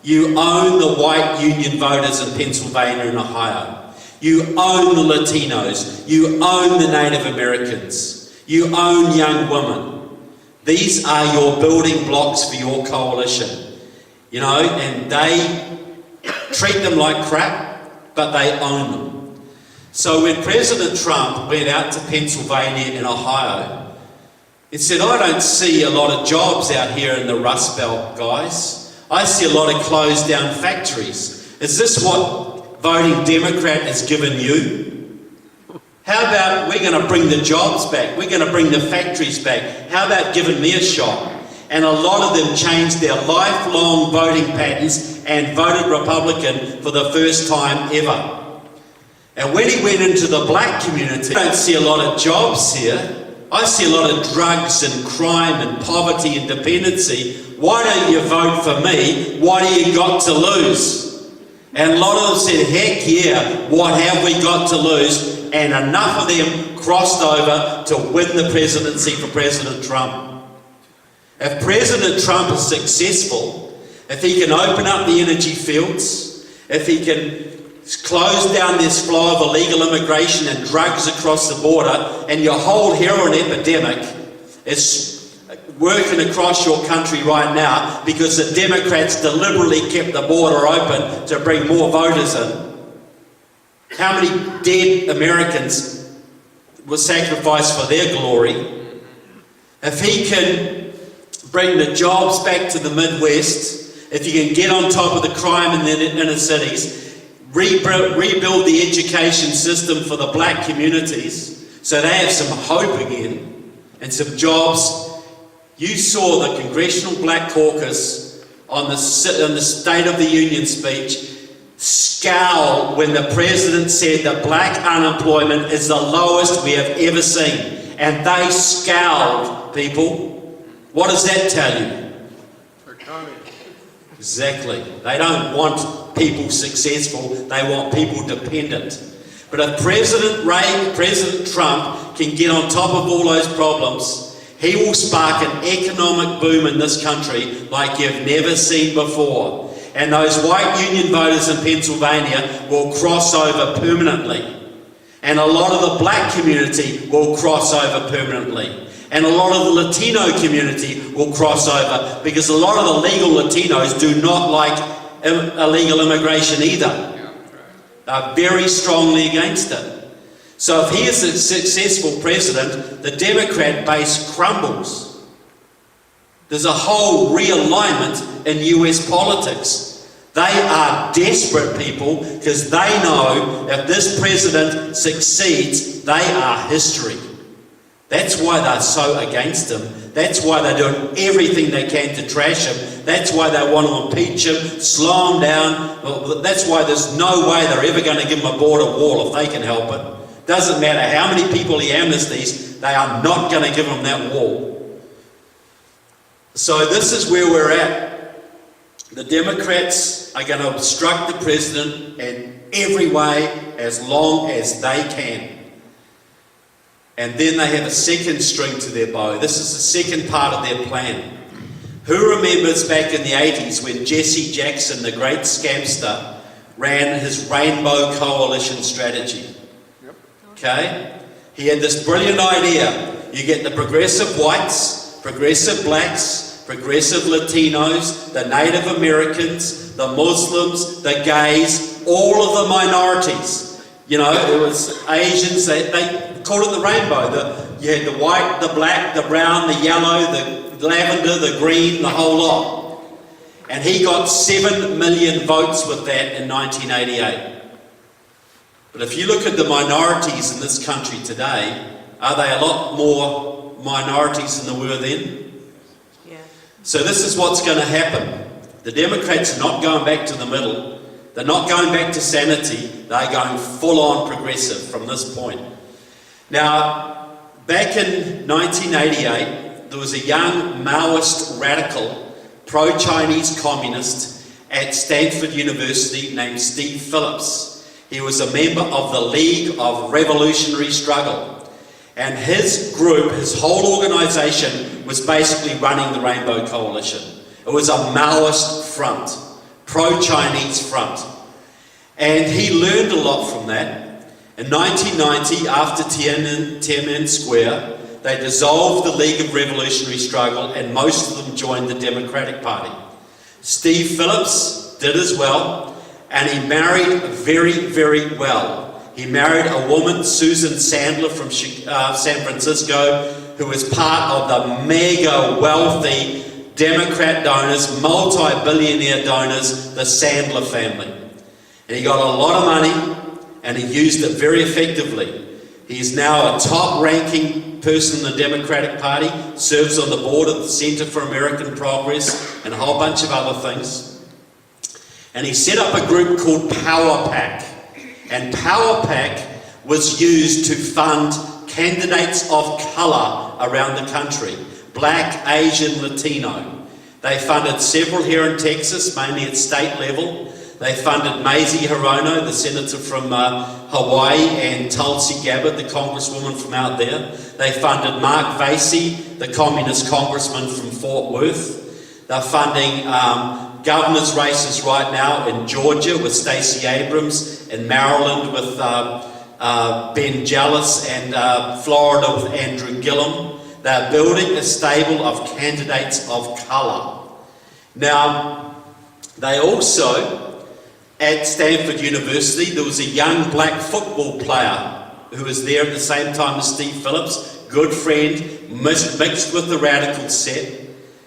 You own the white union voters in Pennsylvania and Ohio. You own the Latinos. You own the Native Americans. You own young women. These are your building blocks for your coalition. You know, and they treat them like crap, but they own them. So when President Trump went out to Pennsylvania and Ohio, he said, I don't see a lot of jobs out here in the Rust Belt, guys. I see a lot of closed down factories. Is this what voting Democrat has given you? How about we're going to bring the jobs back? We're going to bring the factories back. How about giving me a shot? And a lot of them changed their lifelong voting patterns and voted Republican for the first time ever. And when he went into the black community, I don't see a lot of jobs here. I see a lot of drugs and crime and poverty and dependency. Why don't you vote for me? What do you got to lose? And a lot of them said, heck yeah, what have we got to lose? And enough of them crossed over to win the presidency for President Trump. If President Trump is successful, if he can open up the energy fields, if he can close down this flow of illegal immigration and drugs across the border, and your whole heroin epidemic is working across your country right now because the Democrats deliberately kept the border open to bring more voters in. How many dead Americans were sacrificed for their glory? If he can bring the jobs back to the Midwest, if you can get on top of the crime in the inner cities, rebuild the education system for the black communities so they have some hope again and some jobs. You saw the Congressional Black Caucus on the State of the Union speech scowl when the President said that black unemployment is the lowest we have ever seen. And they scowled, people. What does that tell you? Exactly. They don't want people successful, they want people dependent. But if President Trump can get on top of all those problems, he will spark an economic boom in this country like you've never seen before. And those white union voters in Pennsylvania will cross over permanently. And a lot of the black community will cross over permanently. And a lot of the Latino community will cross over because a lot of the legal Latinos do not like illegal immigration either. They're very strongly against it. So if he is a successful president, the Democrat base crumbles. There's a whole realignment in US politics. They are desperate, people, because they know if this president succeeds, they are history. That's why they're so against him. That's why they're doing everything they can to trash him. That's why they want to impeach him, slow him down. Well, that's why there's no way they're ever going to give him a border wall if they can help it. Doesn't matter how many people he amnesties, they are not going to give him that wall. So this is where we're at. The Democrats are going to obstruct the president in every way as long as they can. And then they have a second string to their bow. This is the second part of their plan. Who remembers back in the 80s when Jesse Jackson, the great scamster, ran his Rainbow Coalition strategy? Yep. Okay? He had this brilliant idea. You get the progressive whites, progressive blacks, progressive Latinos, the Native Americans, the Muslims, the gays, all of the minorities. You know, it was Asians, they called it the rainbow. You had the white, the black, the brown, the yellow, the lavender, the green, the whole lot. And he got 7 million votes with that in 1988. But if you look at the minorities in this country today, are they a lot more minorities than there were then? Yeah. So this is what's going to happen. The Democrats are not going back to the middle. They're not going back to sanity. They're going full-on progressive from this point. Now, back in 1988, there was a young Maoist radical, pro-Chinese communist at Stanford University named Steve Phillips. He was a member of the League of Revolutionary Struggle. And his group, his whole organisation, was basically running the Rainbow Coalition. It was a Maoist front, pro-Chinese front. And he learned a lot from that. In 1990, after Tiananmen Square, they dissolved the League of Revolutionary Struggle and most of them joined the Democratic Party. Steve Phillips did as well, and he married very, very well. He married a woman, Susan Sandler from San Francisco, who was part of the mega wealthy Democrat donors, multi-billionaire donors, the Sandler family. And he got a lot of money, and he used it very effectively. He is now a top-ranking person in the Democratic Party, serves on the board of the Centre for American Progress, and a whole bunch of other things. And he set up a group called Power Pack. And Power Pack was used to fund candidates of colour around the country, black, Asian, Latino. They funded several here in Texas, mainly at state level. They funded Mazie Hirono, the senator from Hawaii, and Tulsi Gabbard, the congresswoman from out there. They funded Mark Vasey, the communist congressman from Fort Worth. They're funding governor's races right now in Georgia with Stacey Abrams, in Maryland with Ben Jealous, and Florida with Andrew Gillum. They're building a stable of candidates of colour. Now, they also, at Stanford University, there was a young black football player who was there at the same time as Steve Phillips, good friend, mixed with the radical set.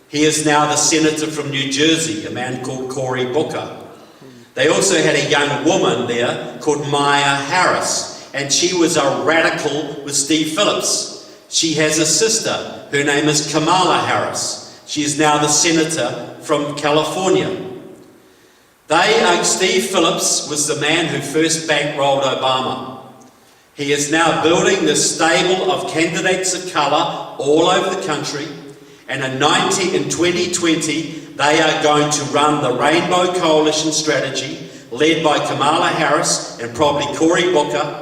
He is now the senator from New Jersey, a man called Cory Booker. They also had a young woman there called Maya Harris, and she was a radical with Steve Phillips. She has a sister, her name is Kamala Harris. She is now the senator from California. Steve Phillips was the man who first bankrolled Obama. He is now building this stable of candidates of colour all over the country, and in 2020 they are going to run the Rainbow Coalition strategy led by Kamala Harris and probably Cory Booker.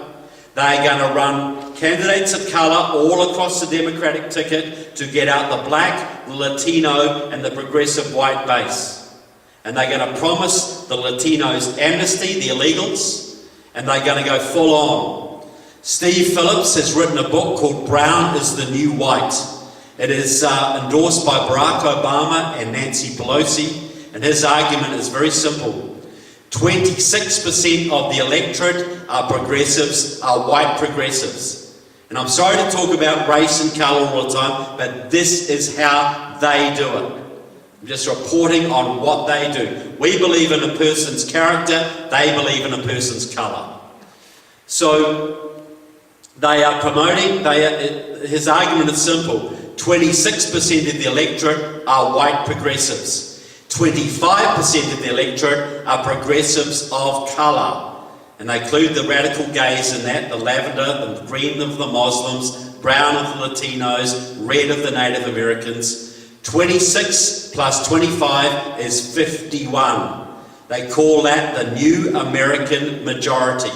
They are going to run candidates of colour all across the Democratic ticket to get out the black, the Latino and the progressive white base. And they're going to promise the Latinos amnesty, the illegals, and they're going to go full on. Steve Phillips has written a book called Brown is the New White. It is endorsed by Barack Obama and Nancy Pelosi, and his argument is very simple. 26% of the electorate are progressives, are white progressives. And I'm sorry to talk about race and colour all the time, but this is how they do it. I'm just reporting on what they do. We believe in a person's character, they believe in a person's colour. So they are promoting, his argument is simple. 26% of the electorate are white progressives. 25% of the electorate are progressives of colour. And they include the radical gays in that, the lavender, the green of the Muslims, brown of the Latinos, red of the Native Americans. 26 plus 25 is 51. They call that the New American Majority.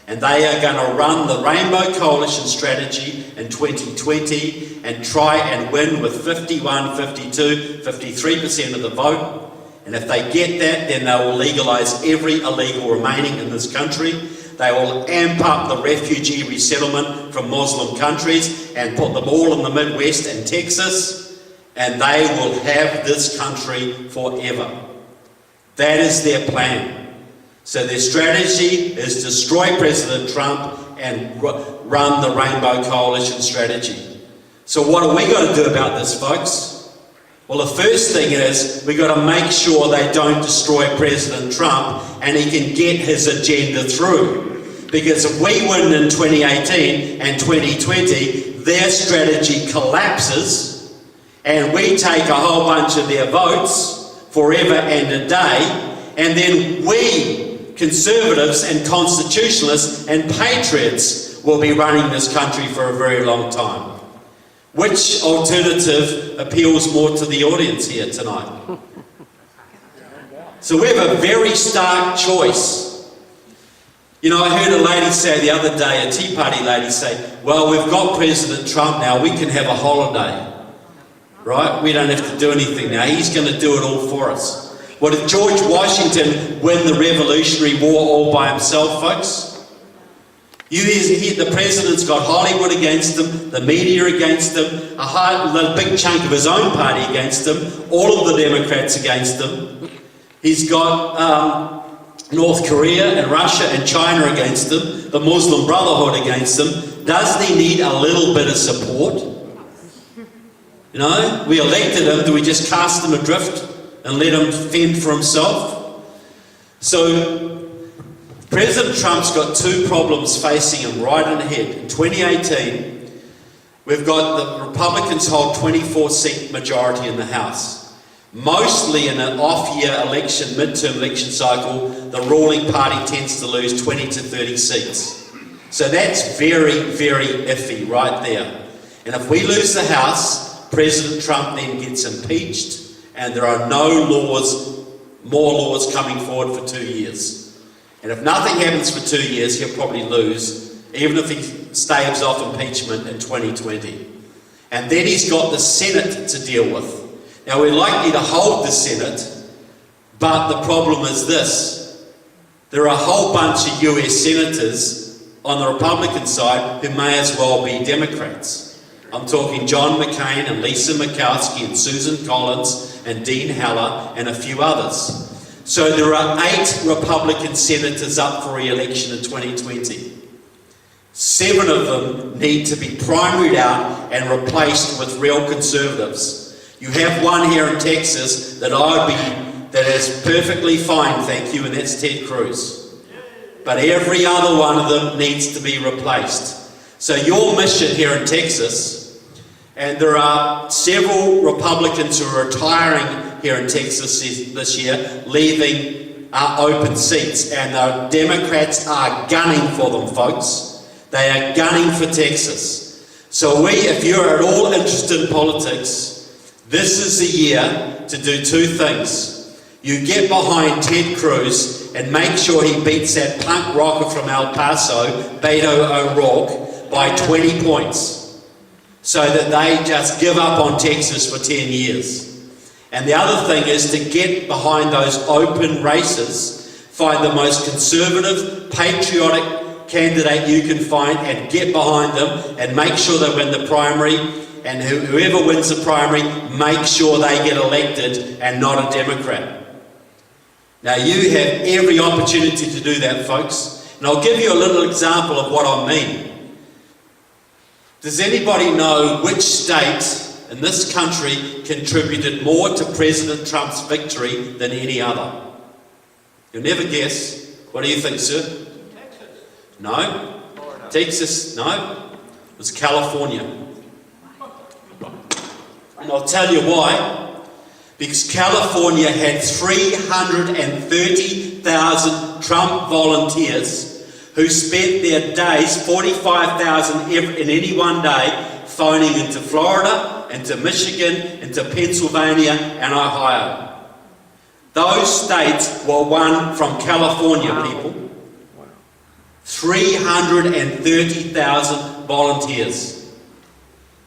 And they are going to run the Rainbow Coalition strategy in 2020 and try and win with 51, 52, 53% of the vote. And if they get that, then they will legalise every illegal remaining in this country. They will amp up the refugee resettlement from Muslim countries and put them all in the Midwest and Texas. And they will have this country forever. That is their plan. So their strategy is destroy President Trump and run the Rainbow Coalition strategy. So what are we going to do about this, folks? Well, the first thing is we've got to make sure they don't destroy President Trump and he can get his agenda through. Because if we win in 2018 and 2020, their strategy collapses and we take a whole bunch of their votes forever and a day, and then we, conservatives and constitutionalists and patriots, will be running this country for a very long time. Which alternative appeals more to the audience here tonight? So we have a very stark choice. You know, I heard a lady say the other day, a Tea Party lady say, well, we've got President Trump now, we can have a holiday. Right? We don't have to do anything now. He's going to do it all for us. What if George Washington win the Revolutionary War all by himself, folks? The president's got Hollywood against him, the media against him, a big chunk of his own party against him, all of the Democrats against him. He's got North Korea and Russia and China against him, the Muslim Brotherhood against him. Doesn't he need a little bit of support? You know, we elected him, do we just cast him adrift and let him fend for himself? So President Trump's got two problems facing him right in ahead. In 2018, we've got the Republicans hold 24-seat majority in the House. Mostly in an off-year election, midterm election cycle, the ruling party tends to lose 20 to 30 seats. So that's very, very iffy right there. And if we lose the House, President Trump then gets impeached, and there are more laws coming forward for 2 years. And if nothing happens for 2 years, he'll probably lose, even if he staves off impeachment in 2020. And then he's got the Senate to deal with. Now, we're likely to hold the Senate, but the problem is this. There are a whole bunch of US senators on the Republican side who may as well be Democrats. I'm talking John McCain and Lisa Murkowski and Susan Collins and Dean Heller and a few others. So there are 8 Republican senators up for re-election in 2020. 7 of them need to be primaried out and replaced with real conservatives. You have one here in Texas that is perfectly fine, thank you, and that's Ted Cruz. But every other one of them needs to be replaced. So your mission here in Texas, and there are several Republicans who are retiring here in Texas this year, leaving open seats, and the Democrats are gunning for them, folks. They are gunning for Texas. So if you're at all interested in politics, this is the year to do 2 things. You get behind Ted Cruz and make sure he beats that punk rocker from El Paso, Beto O'Rourke, by 20 points, so that they just give up on Texas for 10 years. And the other thing is to get behind those open races, find the most conservative, patriotic candidate you can find and get behind them and make sure they win the primary. And whoever wins the primary, make sure they get elected and not a Democrat. Now, you have every opportunity to do that, folks. And I'll give you a little example of what I mean. Does anybody know which state in this country contributed more to President Trump's victory than any other? You'll never guess. What do you think, sir? Texas. No? Florida. Texas? No? It was California. And I'll tell you why. Because California had 330,000 Trump volunteers who spent their days, 45,000 in any one day, phoning into Florida, into Michigan, into Pennsylvania and Ohio. Those states were won from California, people. 330,000 volunteers.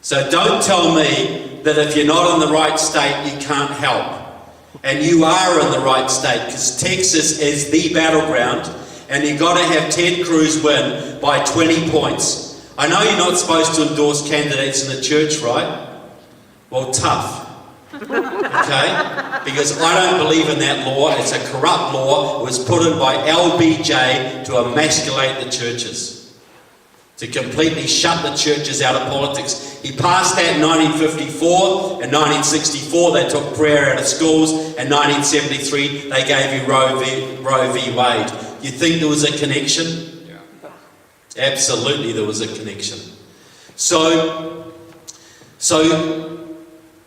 So don't tell me that if you're not in the right state, you can't help. And you are in the right state, because Texas is the battleground, and you've got to have Ted Cruz win by 20 points. I know you're not supposed to endorse candidates in the church, right? Well, tough. Okay? Because I don't believe in that law. It's a corrupt law. It was put in by LBJ to emasculate the churches, to completely shut the churches out of politics. He passed that in 1954. In 1964, they took prayer out of schools. In 1973, they gave you Roe v. Wade. You think there was a connection? Yeah. Absolutely, there was a connection. So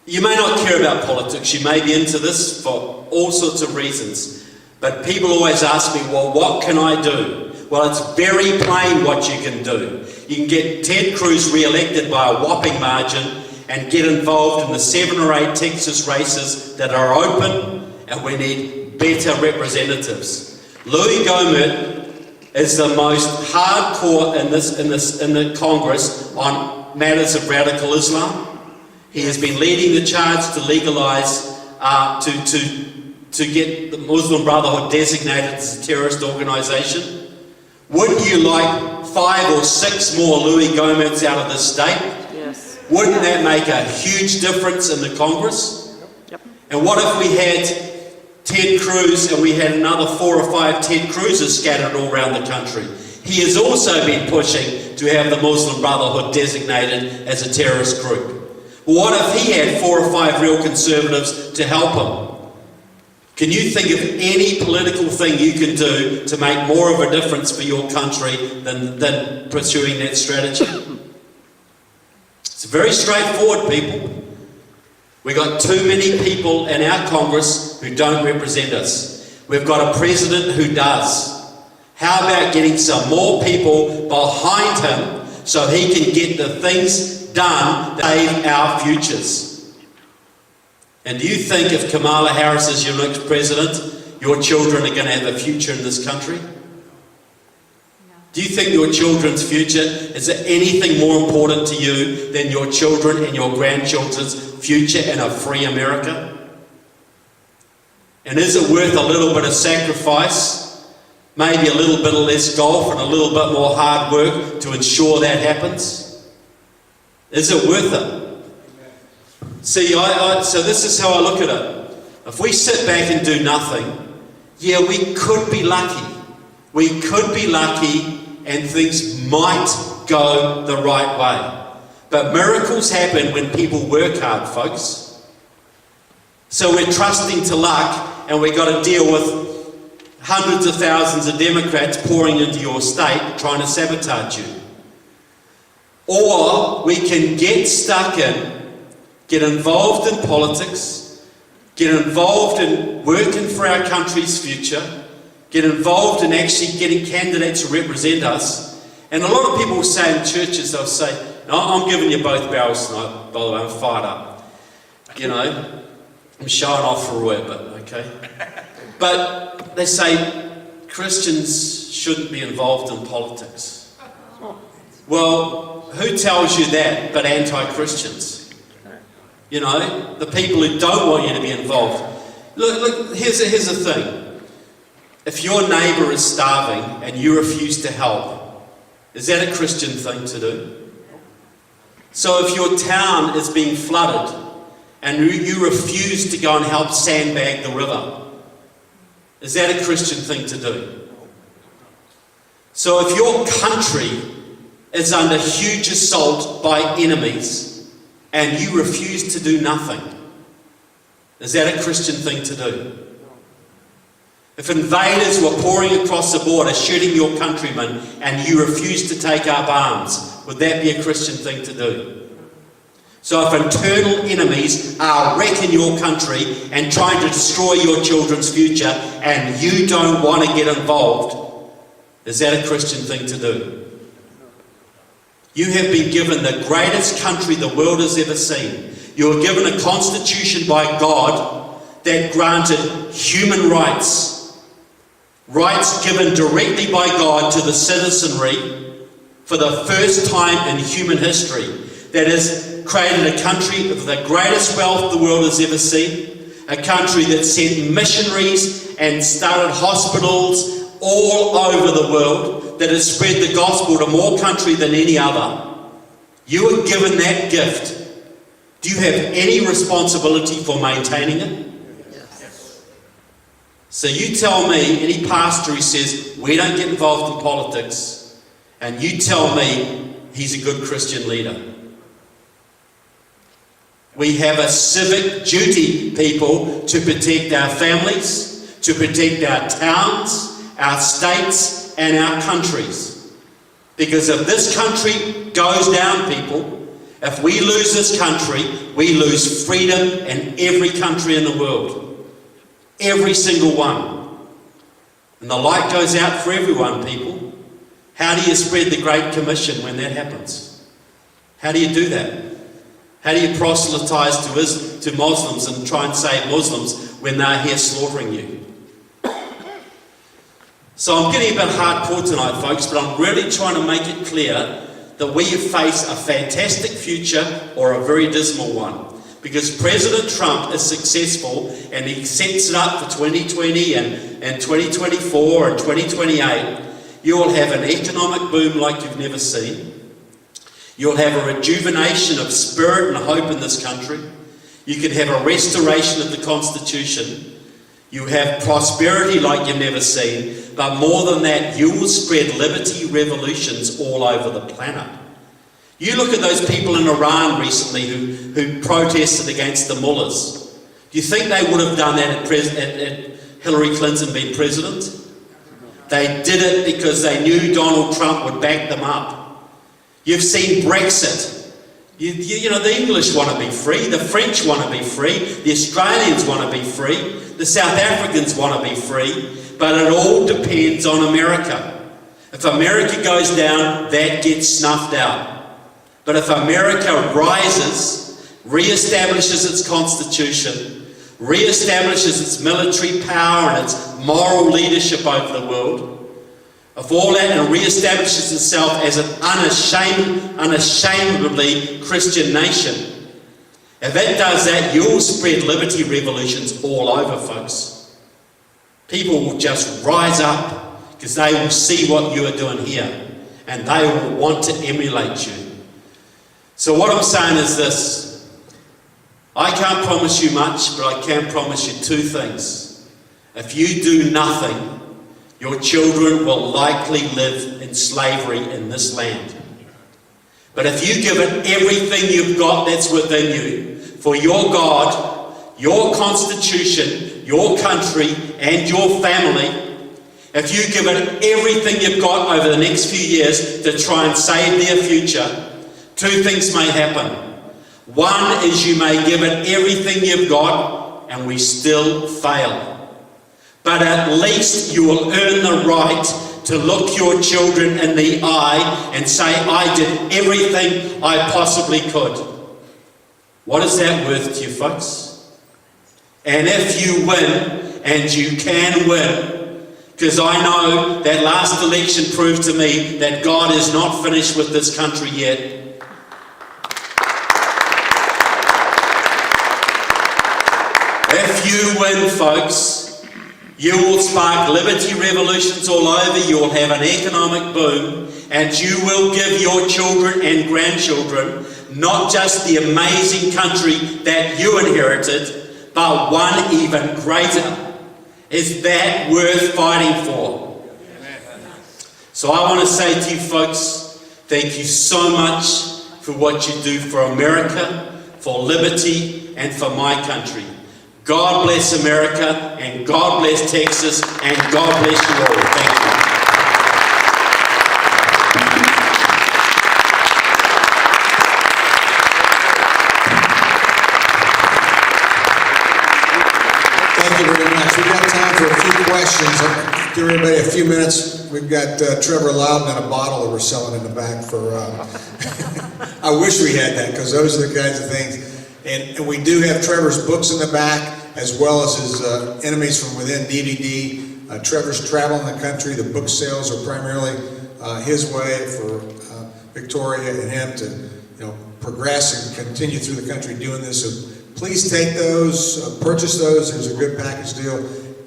you may not care about politics. You may be into this for all sorts of reasons. But people always ask me, well, what can I do? Well, it's very plain what you can do. You can get Ted Cruz re-elected by a whopping margin and get involved in the 7 or 8 Texas races that are open, and we need better representatives. Louis Gohmert is the most hardcore in the Congress on matters of radical Islam. He has been leading the charge to legalize, to get the Muslim Brotherhood designated as a terrorist organization. Wouldn't you like 5 or 6 more Louis Gohmerts out of this state? Yes. Wouldn't that make a huge difference in the Congress? Yep. And what if we had Ted Cruz and we had another 4 or 5 Ted Cruzes scattered all around the country? He has also been pushing to have the Muslim Brotherhood designated as a terrorist group. Well, what if he had 4 or 5 real conservatives to help him? Can you think of any political thing you can do to make more of a difference for your country than pursuing that strategy? It's very straightforward, people. We've got too many people in our Congress who don't represent us. We've got a president who does. How about getting some more people behind him so he can get the things done that save our futures? And do you think if Kamala Harris is your next president, your children are going to have a future in this country? No. Do you think your children's future, is there anything more important to you than your children and your grandchildren's future in a free America? And is it worth a little bit of sacrifice, maybe a little bit of less golf and a little bit more hard work to ensure that happens? Is it worth it? See, so this is how I look at it. If we sit back and do nothing, yeah, we could be lucky. We could be lucky and things might go the right way. But miracles happen when people work hard, folks. So we're trusting to luck and we've got to deal with hundreds of thousands of Democrats pouring into your state trying to sabotage you. Or we can get stuck in, get involved in politics, get involved in working for our country's future, get involved in actually getting candidates who represent us. And a lot of people say in churches, they'll say, I'm giving you both barrels tonight, by the way, I'm fired up. You know, I'm showing off for a bit, okay? But they say Christians shouldn't be involved in politics. Well, who tells you that but anti-Christians? You know, the people who don't want you to be involved. Look, here's the thing. If your neighbour is starving and you refuse to help, is that a Christian thing to do? So if your town is being flooded and you refuse to go and help sandbag the river, is that a Christian thing to do? So if your country is under huge assault by enemies, and you refuse to do nothing, is that a Christian thing to do? If invaders were pouring across the border, shooting your countrymen, and you refuse to take up arms, would that be a Christian thing to do? So if internal enemies are wrecking your country and trying to destroy your children's future, and you don't want to get involved, is that a Christian thing to do? You have been given the greatest country the world has ever seen. You were given a constitution by God that granted human rights. Rights given directly by God to the citizenry for the first time in human history. That has created a country of the greatest wealth the world has ever seen. A country that sent missionaries and started hospitals all over the world, that has spread the gospel to more country than any other. You were given that gift. Do you have any responsibility for maintaining it? Yes. So you tell me, any pastor who says, we don't get involved in politics, and you tell me he's a good Christian leader. We have a civic duty, people, to protect our families, to protect our towns, our states, and our countries. Because if this country goes down, people, if we lose this country, we lose freedom in every country in the world. Every single one. And the light goes out for everyone, people. How do you spread the Great Commission when that happens? How do you do that? How do you proselytize to Muslims and try and save Muslims when they're here slaughtering you? So I'm getting a bit hardcore tonight, folks, but I'm really trying to make it clear that we face a fantastic future or a very dismal one. Because President Trump is successful and he sets it up for 2020 and 2024 and 2028. You will have an economic boom like you've never seen. You'll have a rejuvenation of spirit and hope in this country. You can have a restoration of the Constitution. You have prosperity like you've never seen. But more than that, you will spread liberty revolutions all over the planet. You look at those people in Iran recently who protested against the mullahs. Do you think they would have done that at Hillary Clinton being president? They did it because they knew Donald Trump would back them up. You've seen Brexit. You know, the English want to be free, the French want to be free, the Australians want to be free, the South Africans want to be free, but it all depends on America. If America goes down, that gets snuffed out. But if America rises, re-establishes its constitution, re-establishes its military power and its moral leadership over the world, if all that and re-establishes itself as an unashamedly Christian nation, if it does that, you'll spread liberty revolutions all over, folks. People will just rise up because they will see what you are doing here and they will want to emulate you. So what I'm saying is this: I can't promise you much, but I can promise you two things. If you do nothing, your children will likely live in slavery in this land. But if you give it everything you've got that's within you for your God, your constitution, your country, and your family, if you give it everything you've got over the next few years to try and save their future, two things may happen. One is you may give it everything you've got and we still fail. But at least you will earn the right to look your children in the eye and say, I did everything I possibly could. What is that worth to you, folks? And if you win, and you can win, because I know that last election proved to me that God is not finished with this country yet. If you win, folks, you will spark liberty revolutions all over, you will have an economic boom, and you will give your children and grandchildren not just the amazing country that you inherited, but one even greater. Is that worth fighting for? So I want to say to you folks, thank you so much for what you do for America, for liberty, and for my country. God bless America, and God bless Texas, and God bless you all. Thank you. Thank you very much. We've got time for a few questions. I'll give everybody a few minutes. We've got Trevor Loudon and a bottle that we're selling in the back for... I wish we had that, because those are the kinds of things. And we do have Trevor's books in the back, as well as his Enemies from Within DVD. Trevor's traveling the country. The book sales are primarily his way for Victoria and him to progress and continue through the country doing this. So please take those, purchase those. There's a good package deal,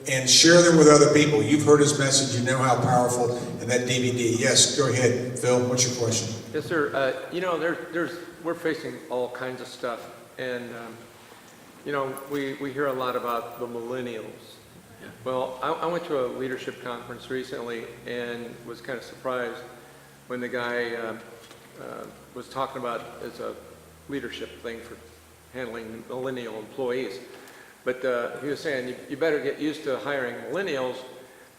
and share them with other people. You've heard his message. You know how powerful, and that DVD. Yes, go ahead, Phil. What's your question? Yes, sir. We're facing all kinds of stuff, and we hear a lot about the millennials. Yeah. Well, I went to a leadership conference recently and was kind of surprised when the guy was talking about as a leadership thing for handling millennial employees. But he was saying you better get used to hiring millennials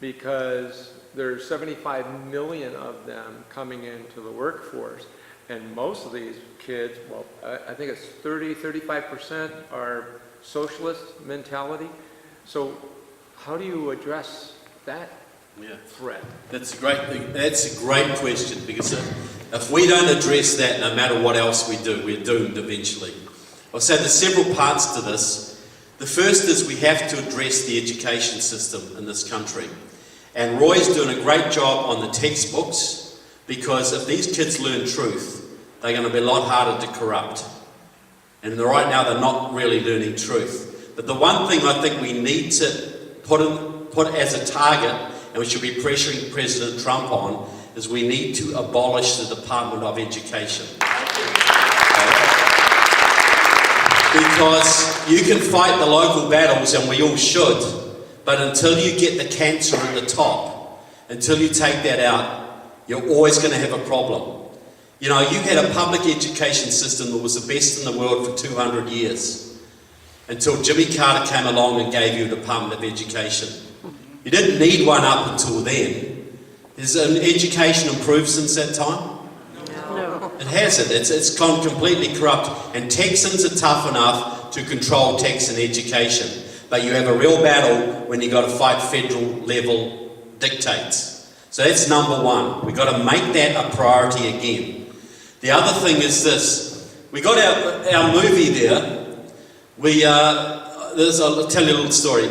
because there's 75 million of them coming into the workforce. And most of these kids, well, I think it's 35% are socialist mentality. So how do you address that threat? That's a great thing. That's a great question, because if we don't address that, no matter what else we do, we're doomed eventually. I'll say there's several parts to this. The first is we have to address the education system in this country. And Roy's doing a great job on the textbooks, because if these kids learn truth, they're going to be a lot harder to corrupt. And right now they're not really learning truth. But the one thing I think we need to put as a target, and we should be pressuring President Trump on, is we need to abolish the Department of Education. Because you can fight the local battles, and we all should, but until you get the cancer at the top, until you take that out, you're always going to have a problem. You had a public education system that was the best in the world for 200 years. until Jimmy Carter came along and gave you a Department of Education. You didn't need one up until then. Has education improved since that time? No. It hasn't. It's gone completely corrupt. And Texans are tough enough to control Texan education. But you have a real battle when you've got to fight federal level dictates. So that's number one. We've got to make that a priority again. The other thing is this. We got our movie there. I'll tell you a little story.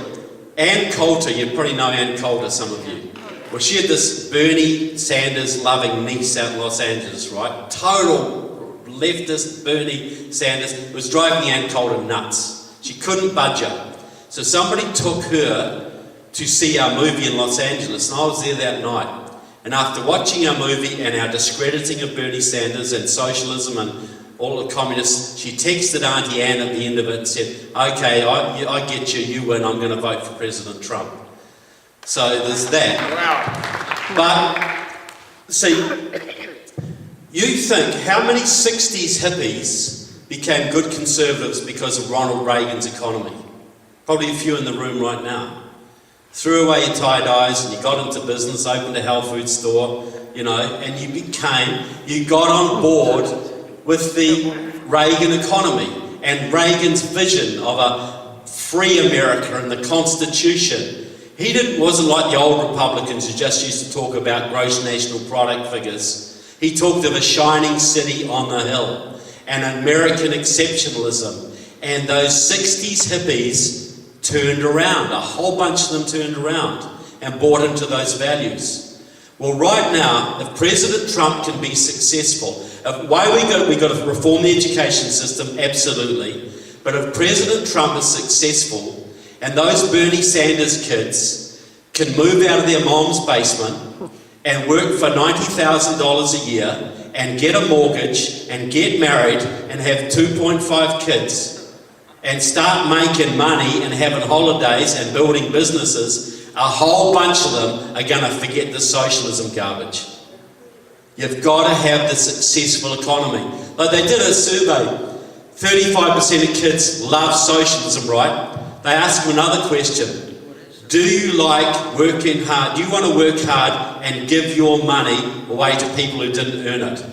Ann Coulter, you probably know Ann Coulter, some of you. Well, she had this Bernie Sanders loving niece out in Los Angeles, right? Total leftist Bernie Sanders. It was driving Ann Coulter nuts. She couldn't budge her. So somebody took her to see our movie in Los Angeles, and I was there that night. And after watching our movie and our discrediting of Bernie Sanders and socialism and all the communists, she texted Auntie Ann at the end of it and said, okay, I get you, you win, I'm going to vote for President Trump. So there's that. Wow. But, see, you think how many 60s hippies became good conservatives because of Ronald Reagan's economy? Probably a few in the room right now. Threw away your tie-dyes and you got into business, opened a health food store, you know, and you got on board with the Reagan economy and Reagan's vision of a free America and the Constitution. He wasn't like the old Republicans who just used to talk about gross national product figures. He talked of a shining city on the hill and American exceptionalism. And those 60s hippies turned around. A whole bunch of them turned around and bought into those values. Well, right now, if President Trump can be successful, we got to reform the education system, absolutely. But if President Trump is successful, and those Bernie Sanders kids can move out of their mom's basement and work for $90,000 a year and get a mortgage and get married and have 2.5 kids and start making money and having holidays and building businesses, a whole bunch of them are going to forget the socialism garbage. You've got to have the successful economy. Like they did a survey, 35% of kids love socialism, right? They ask them another question. Do you like working hard? Do you want to work hard and give your money away to people who didn't earn it?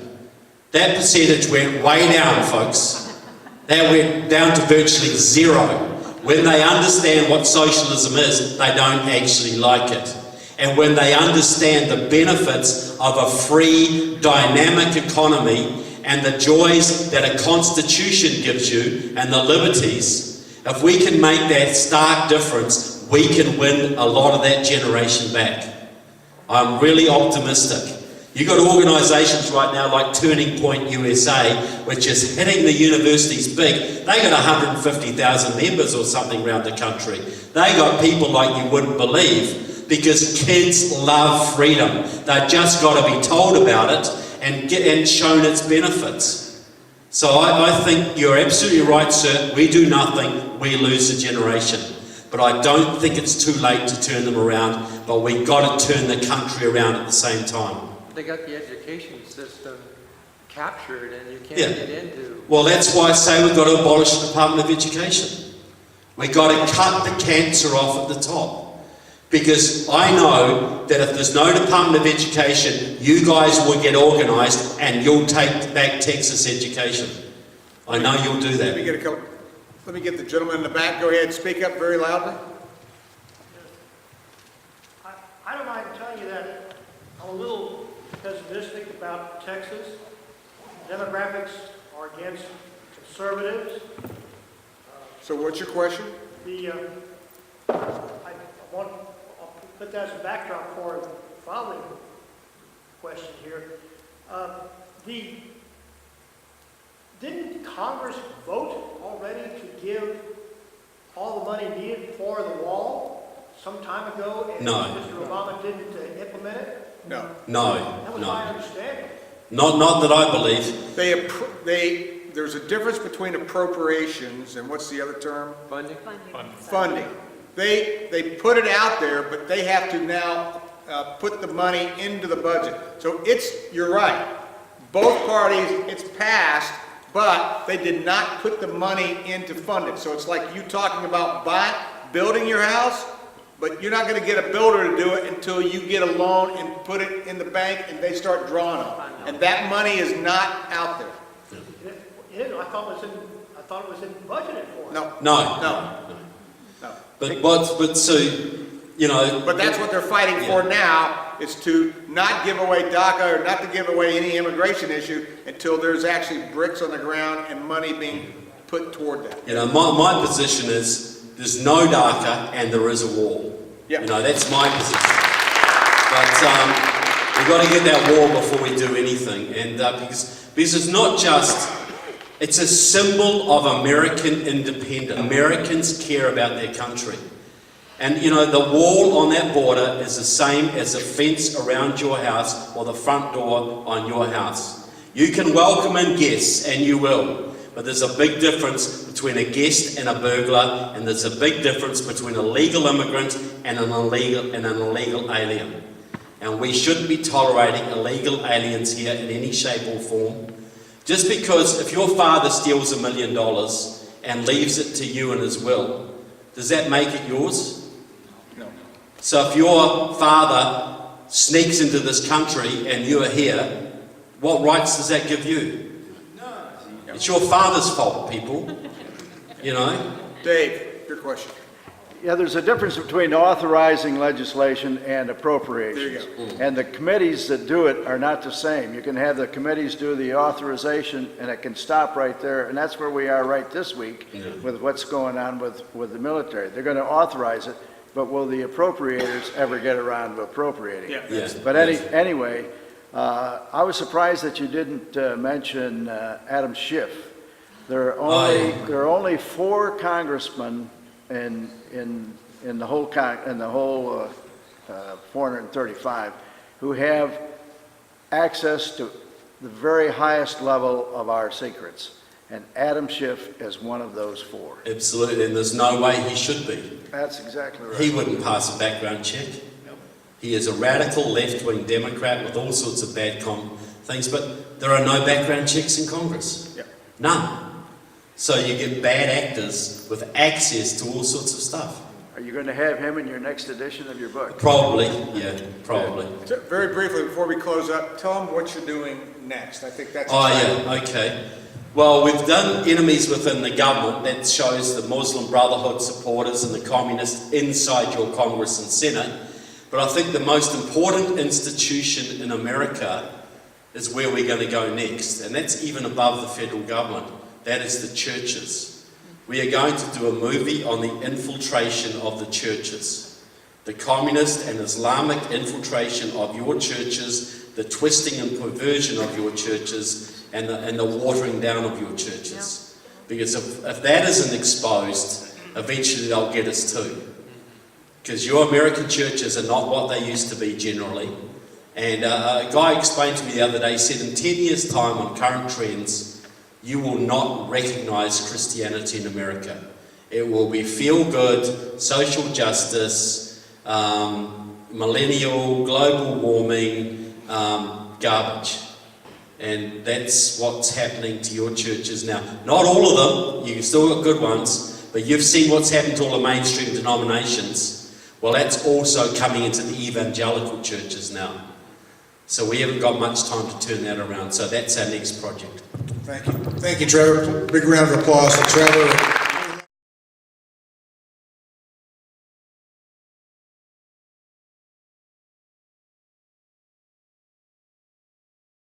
That percentage went way down, folks. That went down to virtually zero. When they understand what socialism is, they don't actually like it. And when they understand the benefits of a free, dynamic economy and the joys that a constitution gives you and the liberties, if we can make that stark difference, we can win a lot of that generation back. I'm really optimistic. You've got organisations right now like Turning Point USA, which is hitting the universities big. They got 150,000 members or something around the country. They got people like you wouldn't believe because kids love freedom. They've just got to be told about it and shown its benefits. So I think you're absolutely right, sir. We do nothing, we lose a generation. But I don't think it's too late to turn them around, but we've got to turn the country around at the same time. They got the education system captured and you can't Yeah. get into. Well, that's why I say we've got to abolish the Department of Education. We've got to cut the cancer off at the top. Because I know that if there's no Department of Education, you guys will get organised and you'll take back Texas education. I know you'll do that. Let me get the gentleman in the back. Go ahead, speak up very loudly. I don't mind telling you that I'm a little pessimistic about Texas. Demographics are against conservatives. So what's your question? I'll put that as a backdrop for the following question here. Didn't Congress vote already to give all the money needed for the wall some time ago? And No. Mr. Obama didn't implement it? No. That was my No. understanding. Not that I believe. There's a difference between appropriations and what's the other term? Funding? Funding. They put it out there, but they have to now put the money into the budget. So you're right. Both parties, it's passed, but they did not put the money in to fund it. So it's like you talking about building your house, but you're not gonna get a builder to do it until you get a loan and put it in the bank and they start drawing on it. And that money is not out there. I thought it was budgeted for. No. No. No. No. But so, you know. But that's what they're fighting for now, is to not give away DACA or not to give away any immigration issue until there's actually bricks on the ground and money being put toward that. You know, my position is there's no DACA and there is a wall. Yeah. You know, that's my position. But we've got to get that wall before we do anything. And because it's not just, it's a symbol of American independence. Americans care about their country. And you know, the wall on that border is the same as a fence around your house or the front door on your house. You can welcome in guests, and you will, but there's a big difference between a guest and a burglar, and there's a big difference between a legal immigrant and an illegal alien. And we shouldn't be tolerating illegal aliens here in any shape or form. Just because if your father steals $1 million and leaves it to you in his will, does that make it yours? So if your father sneaks into this country and you're here, what rights does that give you? It's your father's fault, people. You know? Dave, your question. Yeah, there's a difference between authorizing legislation and appropriations. There you And the committees that do it are not the same. You can have the committees do the authorization and it can stop right there. And that's where we are right this week with what's going on with the military. They're going to authorize it, but will the appropriators ever get around to appropriating it? Yeah. Yes. But anyway, I was surprised that you didn't mention Adam Schiff. There are only 4 congressmen in the whole 435 who have access to the very highest level of our secrets. And Adam Schiff is one of those 4. Absolutely, and there's no way he should be. That's exactly right. He wouldn't pass a background check. He is a radical left-wing Democrat with all sorts of bad things, but there are no background checks in Congress. Yep. None. So you get bad actors with access to all sorts of stuff. Are you going to have him in your next edition of your book? Probably, yeah, probably. So very briefly, before we close up, tell them what you're doing next. I think that's Oh exciting. yeah, okay. Well, we've done enemies within the government. That shows the Muslim Brotherhood supporters and the communists inside your Congress and Senate. But I think the most important institution in America is where we're going to go next. And that's even above the federal government. That is the churches. We are going to do a movie on the infiltration of the churches. The communist and Islamic infiltration of your churches, the twisting and perversion of your churches, and the watering down of your churches. Because if that isn't exposed, eventually they'll get us too. Because your American churches are not what they used to be generally. And a guy explained to me the other day, he said in 10 years' time on current trends, you will not recognize Christianity in America. It will be feel-good, social justice, millennial, global warming, garbage. And that's what's happening to your churches now. Not all of them, you've still got good ones, but you've seen what's happened to all the mainstream denominations. Well, that's also coming into the evangelical churches now. So we haven't got much time to turn that around. So that's our next project. Thank you. Thank you, Trevor. Big round of applause for Trevor.